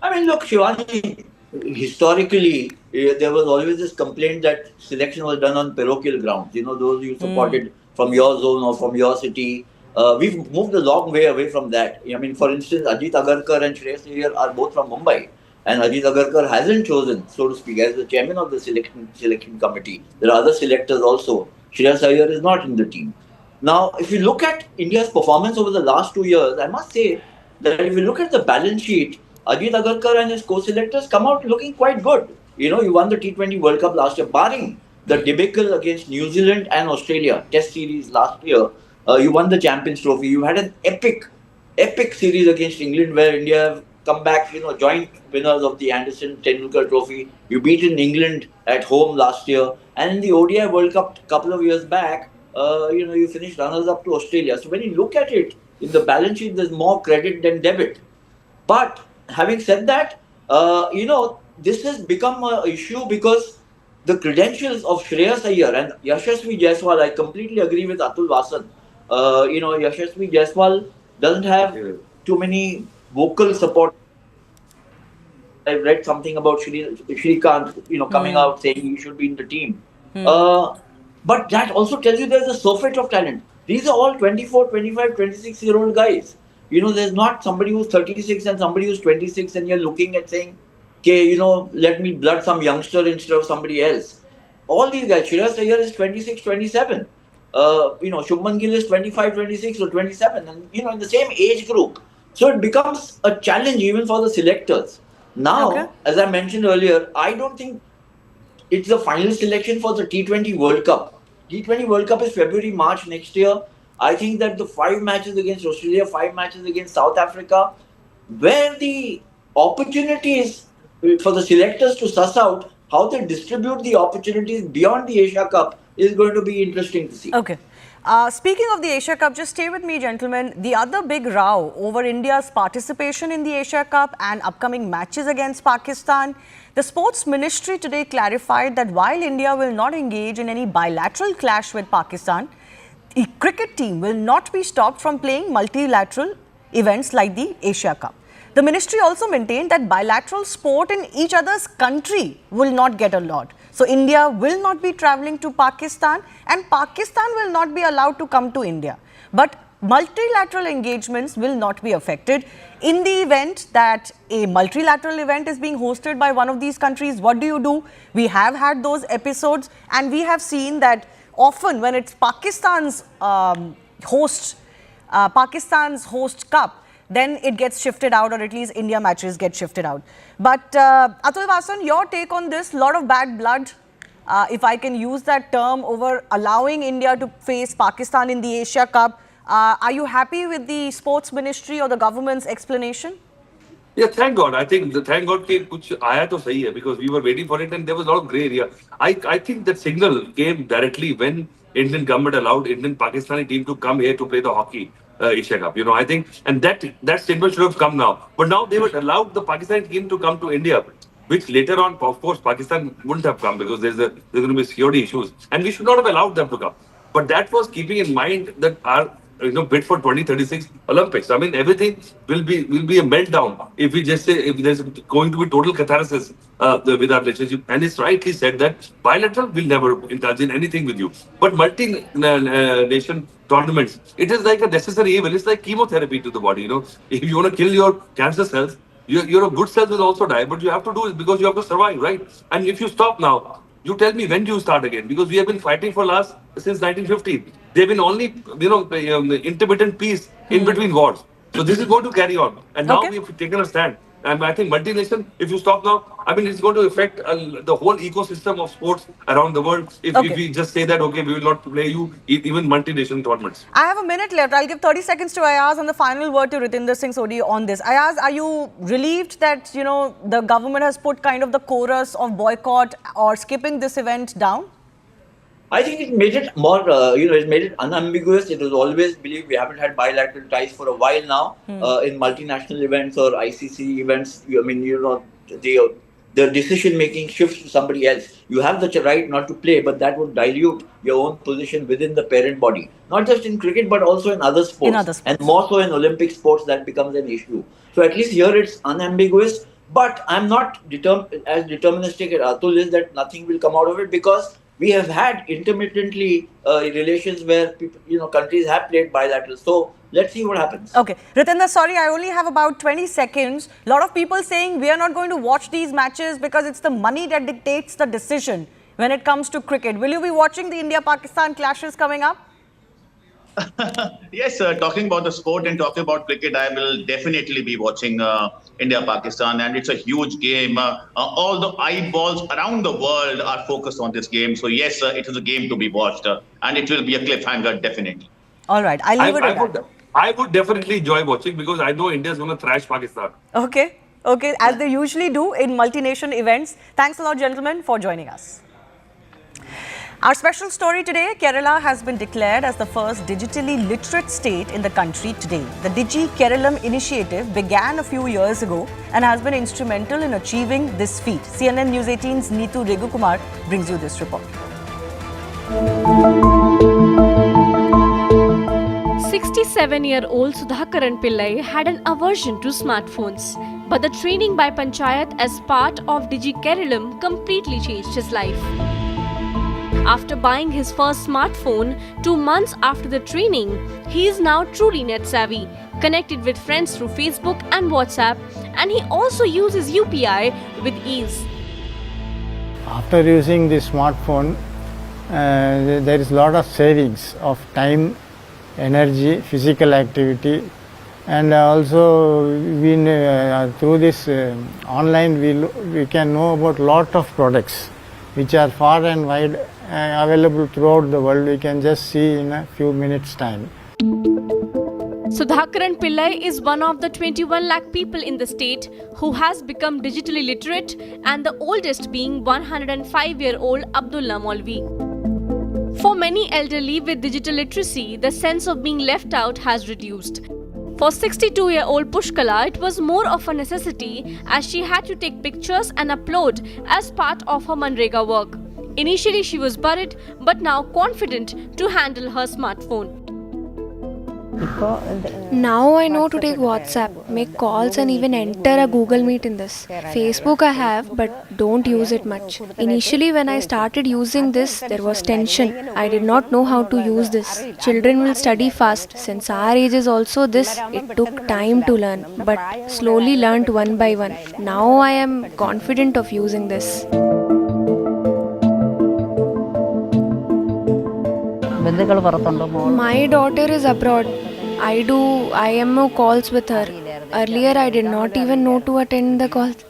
I mean, look, Shivani, historically, there was always this complaint that selection was done on parochial grounds. Those you supported from your zone or from your city. We've moved a long way away from that. I mean, for instance, Ajit Agarkar and Shreyas Iyer are both from Mumbai. And Ajit Agarkar hasn't chosen, so to speak, as the chairman of the selection committee. There are other selectors also. Shreyas Iyer is not in the team. Now, if you look at India's performance over the last 2 years, I must say that if you look at the balance sheet, Ajit Agarkar and his co-selectors come out looking quite good. You won the T20 World Cup last year, barring the debacle against New Zealand and Australia Test series last year. You won the Champions Trophy. You had an epic series against England where India come back, joint winners of the Anderson Tendulkar Trophy. You beat in England at home last year. And in the ODI World Cup a couple of years back, you finished runners up to Australia. So when you look at it in the balance sheet, there's more credit than debit. But having said that, this has become an issue because the credentials of Shreyas Iyer and Yashasvi Jaiswal, I completely agree with Atul Vasan. Yashasvi Jaiswal doesn't have too many vocal support. I read something about Shrikant, coming out saying he should be in the team. But that also tells you there's a surfeit of talent. These are all 24, 25, 26-year-old guys. There's not somebody who's 36 and somebody who's 26 and you're looking at saying, okay, let me blood some youngster instead of somebody else. All these guys, Shreyas Iyer is 26, 27. Shubman Gill is 25, 26 or 27 and, in the same age group. So it becomes a challenge even for the selectors. Now, as I mentioned earlier, I don't think it's the final selection for the T20 World Cup. T20 World Cup is February, March next year. I think that the 5 matches against Australia, 5 matches against South Africa, where the opportunities for the selectors to suss out how they distribute the opportunities beyond the Asia Cup is going to be interesting to see. Okay. Speaking of the Asia Cup, just stay with me, gentlemen. The other big row over India's participation in the Asia Cup and upcoming matches against Pakistan. The Sports Ministry today clarified that while India will not engage in any bilateral clash with Pakistan, the cricket team will not be stopped from playing multilateral events like the Asia Cup. The ministry also maintained that bilateral sport in each other's country will not get allowed. So India will not be travelling to Pakistan and Pakistan will not be allowed to come to India. But multilateral engagements will not be affected. In the event that a multilateral event is being hosted by one of these countries, what do? We have had those episodes and we have seen that often when it's Pakistan's host cup, then it gets shifted out, or at least India matches get shifted out. But Atul Vasan, your take on this, lot of bad blood, if I can use that term, over allowing India to face Pakistan in the Asia Cup. Are you happy with the Sports Ministry or the government's explanation? Yeah, thank God. I think thank God कि कुछ आया तो सही है, because we were waiting for it and there was a lot of grey area. I think that signal came directly when Indian government allowed Indian Pakistani team to come here to play the hockey Asia Cup. I think, and that signal should have come now. But now they would allow the Pakistani team to come to India, which later on, of course, Pakistan wouldn't have come because there's going to be security issues, and we should not have allowed them to come. But that was keeping in mind that our bid for 2036 Olympics. I mean, everything will be a meltdown if we just say if there's going to be total catharsis with our relationship. And it's rightly said that bilateral will never indulge in anything with you. But multi-nation tournaments, it is like a necessary evil. It's like chemotherapy to the body. If you want to kill your cancer cells, your good cells will also die. But you have to do it because you have to survive, right? And if you stop now, you tell me, when do you start again? Because we have been fighting since 1950. They've been only, intermittent peace in between wars. So this is going to carry on. And now we have taken a stand. And I think multi-nation, if you stop now, I mean, it's going to affect the whole ecosystem of sports around the world. If we just say that, okay, we will not play you even multi-nation tournaments. I have a minute left. I'll give 30 seconds to Ayaz and the final word to Ritinder Singh Sodhi on this. Ayaz, are you relieved that, the government has put kind of the chorus of boycott or skipping this event down? I think it made it more, it made it unambiguous. It was always believed. We haven't had bilateral ties for a while now in multinational events or ICC events. I mean, the decision making shifts to somebody else. You have the right not to play, but that would dilute your own position within the parent body. Not just in cricket, but also in other sports. And more so in Olympic sports, that becomes an issue. So at least here it's unambiguous. But I'm not as deterministic as Atul is that nothing will come out of it, because we have had intermittently relations where people, countries have played bilateral. So let's see what happens. Okay. Ritinder, sorry, I only have about 20 seconds. A lot of people saying we are not going to watch these matches because it's the money that dictates the decision when it comes to cricket. Will you be watching the India-Pakistan clashes coming up? Yes, talking about the sport and talking about cricket, I will definitely be watching India-Pakistan, and it's a huge game. All the eyeballs around the world are focused on this game. So yes, it is a game to be watched, and it will be a cliffhanger, definitely. All right, I'll leave it at that. I would definitely enjoy watching, because I know India is going to thrash Pakistan. Okay, as they usually do in multi-nation events. Thanks a lot, gentlemen, for joining us. Our special story today, Kerala has been declared as the first digitally literate state in the country today. The Digi Keralam initiative began a few years ago and has been instrumental in achieving this feat. CNN News 18's Neetu Regukumar brings you this report. 67-year-old Sudhakaran Pillai had an aversion to smartphones, but the training by Panchayat as part of Digi Keralam completely changed his life. After buying his first smartphone 2 months after the training, he is now truly net savvy, connected with friends through Facebook and WhatsApp, and he also uses UPI with ease. After using the smartphone, there is a lot of savings of time, energy, physical activity, and also through this online we can know about lot of products which are far and wide available throughout the world. We can just see in a few minutes time. Sudhakaran Pillai is one of the 21 lakh people in the state who has become digitally literate, and the oldest being 105-year-old Abdullah Maulvi. For many elderly with digital literacy, the sense of being left out has reduced. For 62-year-old Pushkala, it was more of a necessity as she had to take pictures and upload as part of her Manrega work. Initially, she was worried, but now confident to handle her smartphone. Now I know to take WhatsApp, make calls and even enter a Google Meet in this. Facebook I have but don't use it much. Initially when I started using this, there was tension. I did not know how to use this. Children will study fast. Since our age is also this, it took time to learn, but slowly learnt one by one. Now I am confident of using this. My daughter is abroad. I do IMO calls with her. Earlier I did not even know to attend the calls.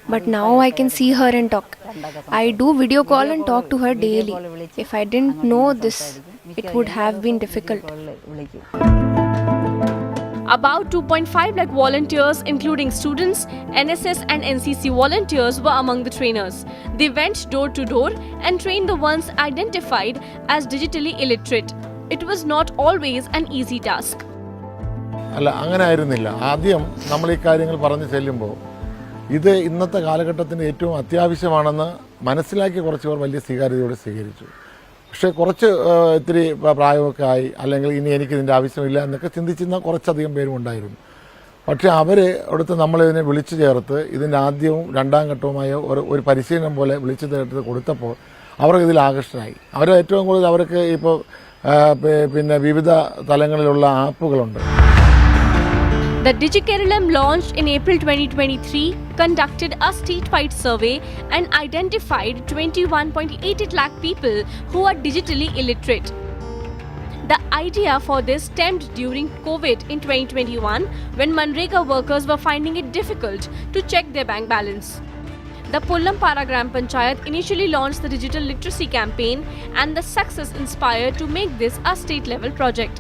But now I can see her and talk. I do video call and talk to her daily. If I didn't know this, it would have been difficult. About 2.5 lakh volunteers, including students, NSS and NCC volunteers, were among the trainers. They went door to door and trained the ones identified as digitally illiterate. It was not always an easy task. അല്ല അങ്ങനെ ആയിരുന്നില്ല. ആദ്യം നമ്മൾ ഈ കാര്യങ്ങൾ പറഞ്ഞു ചെല്ലുമ്പോൾ ഇത് ഇന്നത്തെ കാലഘട്ടത്തിന് ഏറ്റവും അത്യാവശ്യമാണെന്ന് മനസ്സിലാക്കി കുറച്ചുപേർ വലിയ സ്വീകാര്യതയോടെ സ്വീകരിച്ചു. പക്ഷേ കുറച്ച് ഇത്തിരി പ്രായമൊക്കെ ആയി, അല്ലെങ്കിൽ ഇനി എനിക്കിതിൻ്റെ ആവശ്യമില്ല എന്നൊക്കെ ചിന്തിച്ചിരുന്ന കുറച്ചധികം പേരും ഉണ്ടായിരുന്നു. പക്ഷേ അവർ അവിടുത്തെ നമ്മളിതിനെ വിളിച്ചു ചേർത്ത് ഇതിൻ്റെ ആദ്യവും രണ്ടാം ഘട്ടവുമായ ഒരു പരിശീലനം പോലെ വിളിച്ചു ചേർത്ത് കൊടുത്തപ്പോൾ അവർക്ക് ഇതിൽ ആകർഷകരായി. അവർ ഏറ്റവും കൂടുതൽ അവർക്ക് ഇപ്പോൾ പിന്നെ വിവിധ തലങ്ങളിലുള്ള ആപ്പുകളുണ്ട്. The Digi Keralam launched in April 2023, conducted a statewide survey and identified 21.88 lakh people who are digitally illiterate. The idea for this stemmed during COVID in 2021, when Manrega workers were finding it difficult to check their bank balance. The Pullampara Gram Panchayat initially launched the digital literacy campaign, and the success inspired to make this a state-level project.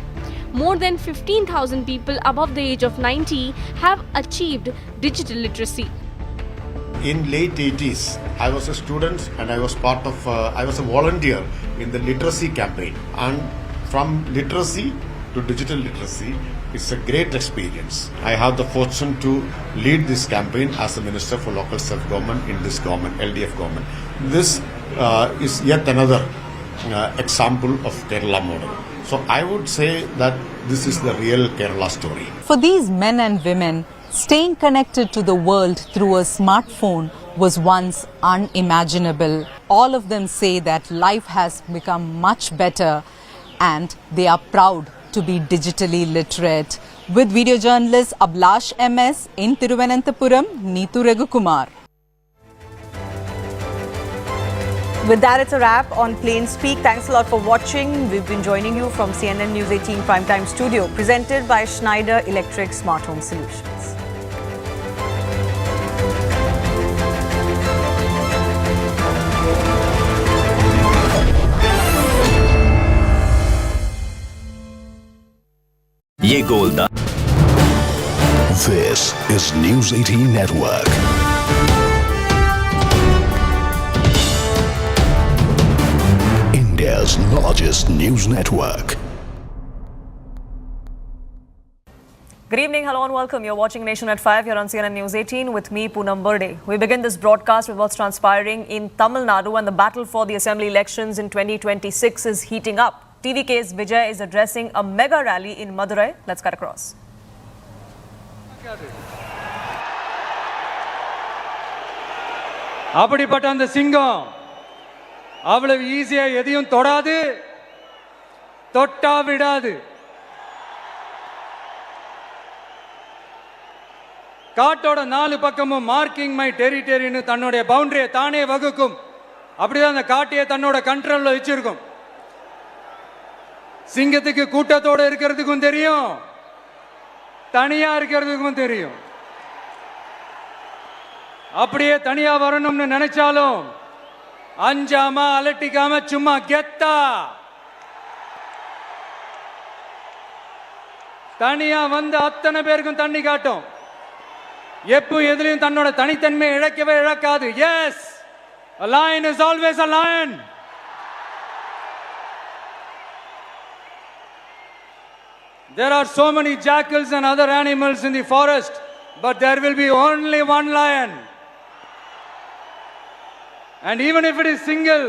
More than 15,000 people above the age of 90 have achieved digital literacy. In late 80s, I was a student and I was I was a volunteer in the literacy campaign. And from literacy to digital literacy, it's a great experience. I have the fortune to lead this campaign as a Minister for Local Self-Government in this government, LDF government. This is yet another example of Kerala model. So I would say that this is the real Kerala story. For these men and women, staying connected to the world through a smartphone was once unimaginable. All of them say that life has become much better and they are proud to be digitally literate. With video journalist Ablash MS in Thiruvananthapuram, Neetu Regukumar. With that, it's a wrap on Plain Speak. Thanks a lot for watching. We've been joining you from CNN News 18 Primetime Studio, presented by Schneider Electric Smart Home Solutions. Ye Golda. This is News 18 Network. India's largest news network. Good evening, hello and welcome. You're watching Nation at 5 here on CNN News 18 with me, Poonam Burde. We begin this broadcast with what's transpiring in Tamil Nadu, and the battle for the assembly elections in 2026 is heating up. TVK's Vijay is addressing a mega rally in Madurai. Let's cut across. அப்படிப்பட்ட அந்த சிங்கம் அவ்வளவு ஈஸியா எதையும் தொடாது, தொட்டா விடாது. காட்டோட 4 பக்கமும் மார்க்கிங் மை டெரிட்டரின்னு தன்னுடைய பவுண்டரியை தானே வகுக்கும். அப்படிதான் அந்த காட்டையே தன்னோட கண்ட்ரோல்ல வச்சிருக்கும். சிங்கத்துக்கு கூட்டத்தோட இருக்கிறதுக்கும் தெரியும், தனியா இருக்கிறதுக்கும் தெரியும். அப்படியே தனியா வரணும்னு நினைச்சாலும் அஞ்சாம அலட்டிக்காம சும்மா கெத்தா தனியா வந்து அத்தனை பேருக்கும் தண்ணி காட்டும். எப்போ எதுலயும் தன்னோட தனித்தன்மையை இழக்கவே இழக்காது. Yes, a lion is always a lion. There are so many jackals and other animals in the forest, but there will be only one lion. And even if it is single,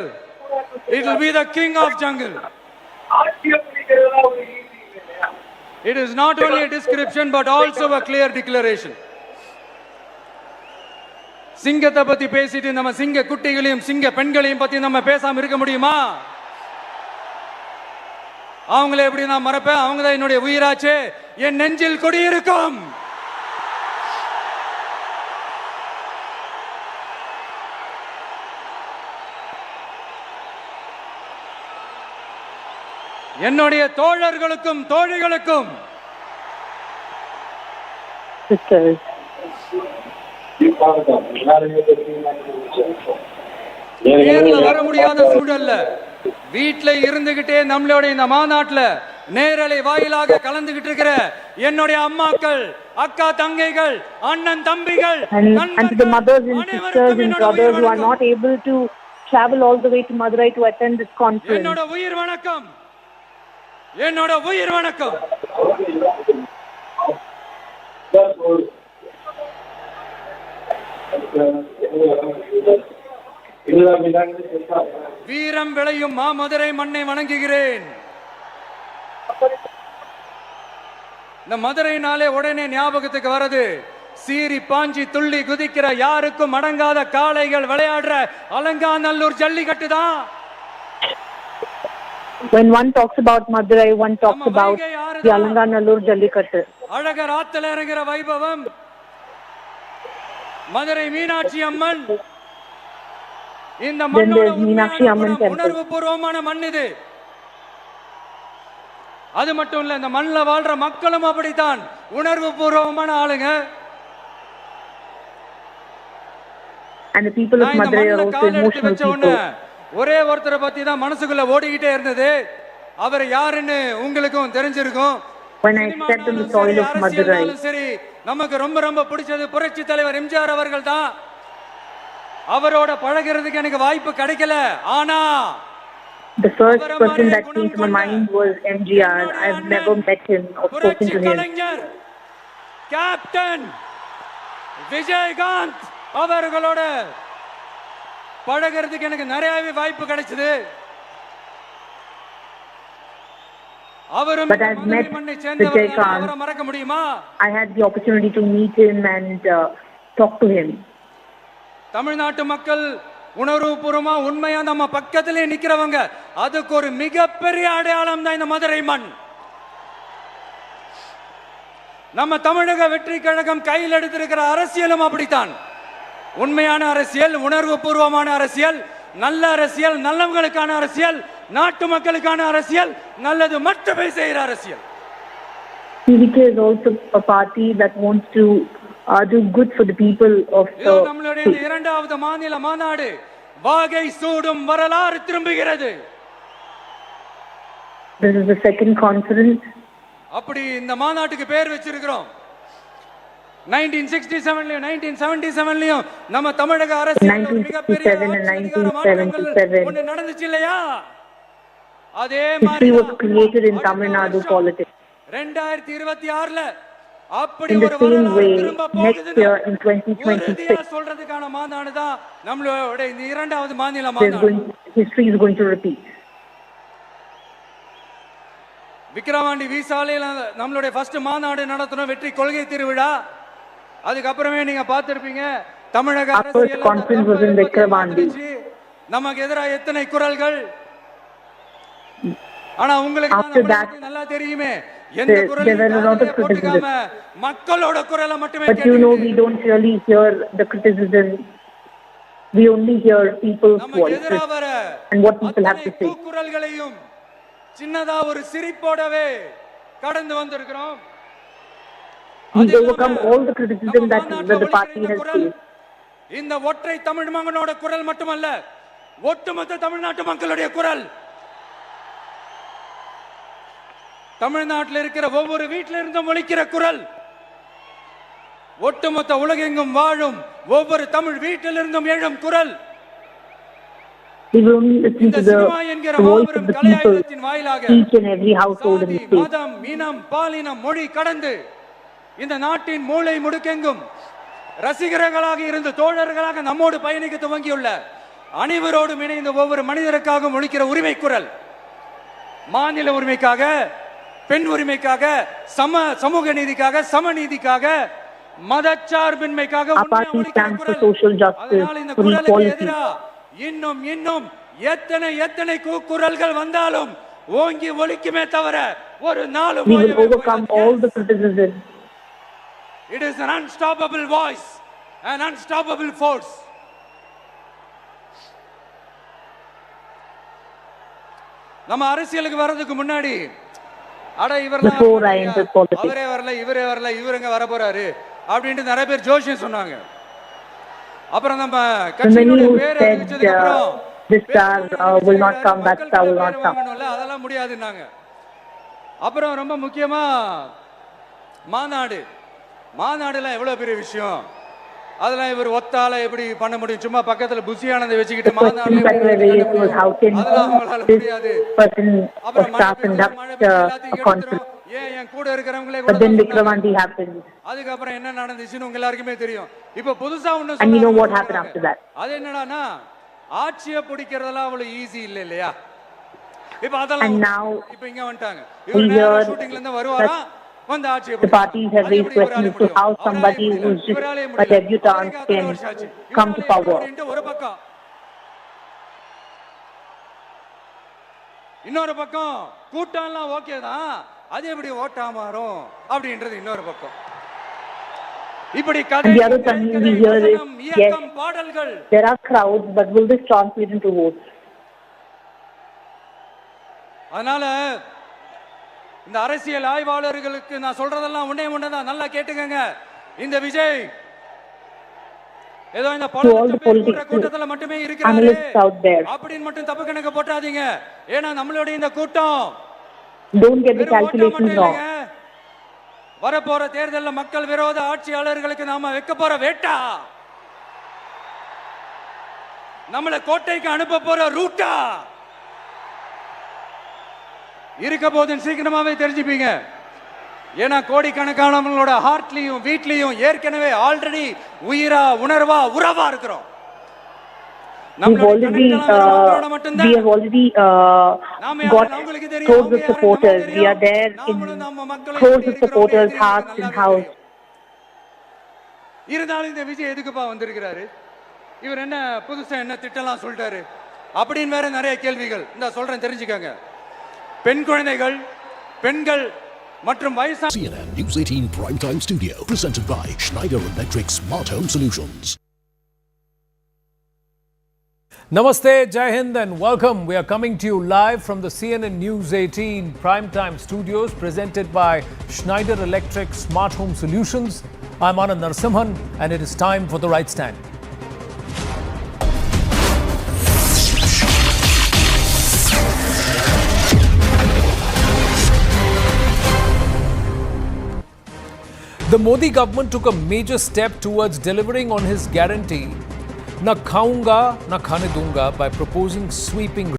it will be the king of jungle. It is not only a description but also a clear declaration. சிங்கத்தை பத்தி பேசிட்டு நம்ம சிங்க குட்டிகளையும் சிங்க பெண்களையும் பத்தி நம்ம பேசாம இருக்க முடியுமா? அவங்களே எப்படி நான் மறப்பேன்? அவங்க தான் என்னுடைய உயிராச்சே. என் நெஞ்சில் குடியிருக்கும். என்னுடைய தோழர்களுக்கும் தோழிகளுக்கும் நேர்ல வர முடியாத சூழல்ல வீட்டுல இருந்துகிட்டே நம்மளோட இந்த மாநாட்டுல நேரலை வாயிலாக கலந்துகிட்டு இருக்கிற என்னுடைய அம்மாக்கள், அக்கா தங்கைகள், அண்ணன் தம்பிகள், and to the mothers and sisters and brothers who are not able to travel all the way to Madurai to attend this conference. என்னோட உயிர் வணக்கம், என்னோட உயிர் வணக்கம். வீரம் விளையும் மாமதுரை மண்ணை வணங்குகிறேன். இந்த மதுரைனாலே உடனே ஞாபகத்துக்கு வரது சீறி பாஞ்சி துள்ளி குதிக்கிற யாருக்கும் அடங்காத காளைகள் விளையாடுற அலங்காநல்லூர் ஜல்லிக்கட்டு தான். When one talks about Madurai, one talks about the Alanganallur Jallikattu. Azhagar ஆத்துல இறங்குற வைபவம் மதுரை மீனாட்சி அம்மன். இந்த மண்ணோட உணர்வு பூர்வமான மண் இது. அது மட்டும் இல்ல, இந்த மண்ணில் வாழ்ற மக்களும் அப்படித்தான் உணர்வு பூர்வமான ஆளுங்க. And the people of Madurai are also emotional people. ஒரே ஒருத்தரை பத்தி தான் மனசுக்குள்ள ஓடிக்கிட்டே இருந்தது. அவர் யாருன்னு உங்களுக்கும் தெரிஞ்சிருக்கும். When I stepped on the soil of Madurai, சரி, நமக்கு ரொம்ப ரொம்ப பிடிச்சது புரட்சி தலைவர் எம்ஜிஆர் அவர்கள் தான். அவரோட பழகிறதுக்கு எனக்கு வாய்ப்பு கிடைக்கல. ஆனா the first person that came to my mind was MGR. I've never met him or spoken to him. Captain Vijayakanth அவர்களோட பழகிறதுக்கு எனக்கு நிறையவே வாய்ப்பு கிடைச்சது. அவரும் But I've met Vijaykanth. மறக்க முடியுமா? I had the opportunity to meet him and talk to him. தமிழ்நாட்டு மக்கள் உணர்வுபூர்வமா உண்மையா நம்ம பக்கத்திலே நிக்கிறவங்க, அதுக்கு ஒரு மிகப்பெரிய அடையாளம் தான் இந்த மதுரை மண். நம்ம தமிழக வெற்றி கழகம் கையில் எடுத்திருக்கிற அரசியலும் அப்படித்தான். உண்மையான அரசியல், உணர்வு பூர்வமான அரசியல், நல்ல அரசியல், நல்லவங்களுக்கான அரசியல், நாட்டு மக்களுக்கான அரசியல், நல்லது மட்டுமே செய்கிற அரசியல். TVK is also a party that wants to do good for the people of the நம்மளுடைய இரண்டாவது மாநில மாநாடு வாகை சூடும் வரலாறு திரும்புகிறது. This is the second conference. அப்படி இந்த மாநாட்டுக்கு பேர் வச்சிருக்கிறோம். 1967லயும் 1977லயும் நம்ம தமிழக அரசியல் மிகப்பெரிய ஒன்னு நடந்துச்சு இல்லையா? அதே History was created in Tamil Nadu politics. 2026ல அப்படி In the ஒரு same வரலாறு way, திரும்ப next போகுதுன்னு year in 2026, சொல்றதுக்கான மாநாடு தான் நம்மளோட இந்த இரண்டாவது மாநில there's மாநாடு. history is going to repeat. Vikravandi விசாலையில நம்மளுடைய ஃபர்ஸ்ட் மாநாடு நடத்தணும், வெற்றி கொள்கை திருவிழா. அதுக்கப்புறமே நீங்க பார்த்திருப்பீங்க தமிழக அரசியல் conference was in Vikramandi. நமக்கு எதிராக எத்தனை குரல்கள். ஆனா உங்களுக்கு நல்லா தெரியுமே எந்த குரலையும் போட்டுக்காம மக்களோட குரலை மட்டுமே But you know, we don't really hear the criticism. We only hear people's voices and what people have to say. குரல்களையும் சின்னதா ஒரு சிரிப்போடவே கடந்து வந்திருக்கிறோம். We overcome all the criticism that the party has faced. இந்த ஒற்றை தமிழ் மகனோட குரல் மட்டுமல்ல, ஒட்டுமொத்த தமிழ்நாட்டு மக்களுடைய குரல். தமிழ்நாட்டில் இருக்கிற ஒவ்வொரு வீட்டில இருந்தும் ஒலிக்கிற குரல். ஒட்டுமொத்த உலகெங்கும் வாழும் ஒவ்வொரு தமிழ் வீட்டிலிருந்தும் எழும் குரல். We will only listen to the voice of the people, each and every household in the state. மதம், இனம், பாலினம், மொழி கடந்து இந்த நாட்டின் மூளை முடுக்கெங்கும் ரசிகர்களாக இருந்து தோழர்களாக நம்மோடு பயணிக்க துவங்கியுள்ள அனைவரோடும் இணைந்த ஒவ்வொரு மனிதருக்காகவும் ஒலிக்கிற உரிமை குரல். மாநில உரிமைக்காக, பெண் உரிமைக்காக, சமூக நீதிக்காக, சமநீதிக்காக, மதச்சார்பின்மைக்காக அதனால இந்த குரலுக்கு எதிராக இன்னும் இன்னும் எத்தனை குரல்கள் வந்தாலும் ஓங்கி ஒலிக்குமே தவிர ஒரு நாளும் we will overcome all the criticism. It is an unstoppable voice, an unstoppable force. நம்ம அரசியலுக்கு வர்றதுக்கு முன்னாடி அட இவரெல்லாம் அவரே வரல, இவரே வரல, இவருங்க வர போறாரு அப்படின்ட்டு நிறைய பேர் ஜோஷியம் சொன்னாங்க. அப்புறம் நம்ம கட்சியினுடைய பேர் அறிவிச்சதுக்கு அப்புறம் அதெல்லாம் முடியாதுன்னாங்க. அப்புறம் ரொம்ப முக்கியமா மாநாடுல எவ்வளவு பெரிய விஷயம். அதெல்லாம் இவர் ஒத்தால எப்படி பண்ண முடியும்? சும்மா பக்கத்துல புசியானதை வச்சுக்கிட்டு மாநாடு முடியாது. அப்புறம் ஏன் என் கூட இருக்கிறவங்களே அதுக்கப்புறம் என்ன நடந்துச்சுன்னு உங்க எல்லாருக்குமே தெரியும். இப்ப புதுசா ஒண்ணு அது என்னடானா ஆட்சியை பிடிக்கிறதெல்லாம் அவ்வளவு ஈஸி இல்ல இல்லையா? இப்ப அதெல்லாம் இப்ப இங்க வந்துட்டாங்க. இவர் ஷூட்டிங்ல இருந்து வருவாரா, வந்து ஆட்சியை The parties have raised questions to how somebody who's just a debutant can come to power. ஒரு பக்கம் இன்னொரு பக்கம் கூட்டம்லாம் ஓகே தான், அது எப்படி ஓட்டா மாறும் அப்படின்றது இன்னொரு பக்கம். இப்படி And the other thing we hear is, yes, there are crowds, but will this translate into votes? அதனால இந்த அரசியல் ஆய்வாளர்களுக்கு நான் சொல்றதெல்லாம் ஒன்னேதான், நல்லா கேட்டுக்கங்க. இந்த விஜய் ஏதோ இந்த கூட்டத்துல மட்டுமே இருக்கிறாரு அப்படின்னு மட்டும் தப்பு கணக்கு போட்டாதீங்க. ஏன்னா நம்மளுடைய இந்த கூட்டம் வரப்போற தேர்தலில் மக்கள் விரோத ஆட்சியாளர்களுக்கு நாம வைக்க போற வேட்டா, நம்மள கோட்டைக்கு அனுப்ப போற ரூட்டா இருக்க போதுன்னு சீக்கிரமாவே தெரிஞ்சுப்பீங்க. ஏன்னா கோடிக்கணக்கானவங்களோட ஹார்ட்லயும் வீட்லயும் ஏற்கனவே ஆல்ரெடி உயிரா உணர்வா உறவா இருக்கிறோம். We have already got crores of supporters. We are there in crores of supporters' hearts and house. இருந்தாலும் இந்த விஜய் எதுக்குப்பா வந்திருக்கிறாரு? இவர் என்ன புதுசா என்ன திட்டம்லாம் சொல்லிட்டாரு அப்படின்னு வேற நிறைய கேள்விகள். இந்த சொல்றேன் தெரிஞ்சுக்கங்க. பெண் குழந்தைகள், பெண்கள் மற்றும் வயசான CNN News 18 Primetime Studio presented by Schneider Electric Smart Home Solutions. Namaste, Jai Hind and welcome. We are coming to you live from the CNN News 18 Primetime Studios presented by Schneider Electric Smart Home Solutions. I'm Anand Narasimhan and it is time for the right stand. The Modi government took a major step towards delivering on his guarantee, na khaunga, na khane dunga, by proposing sweeping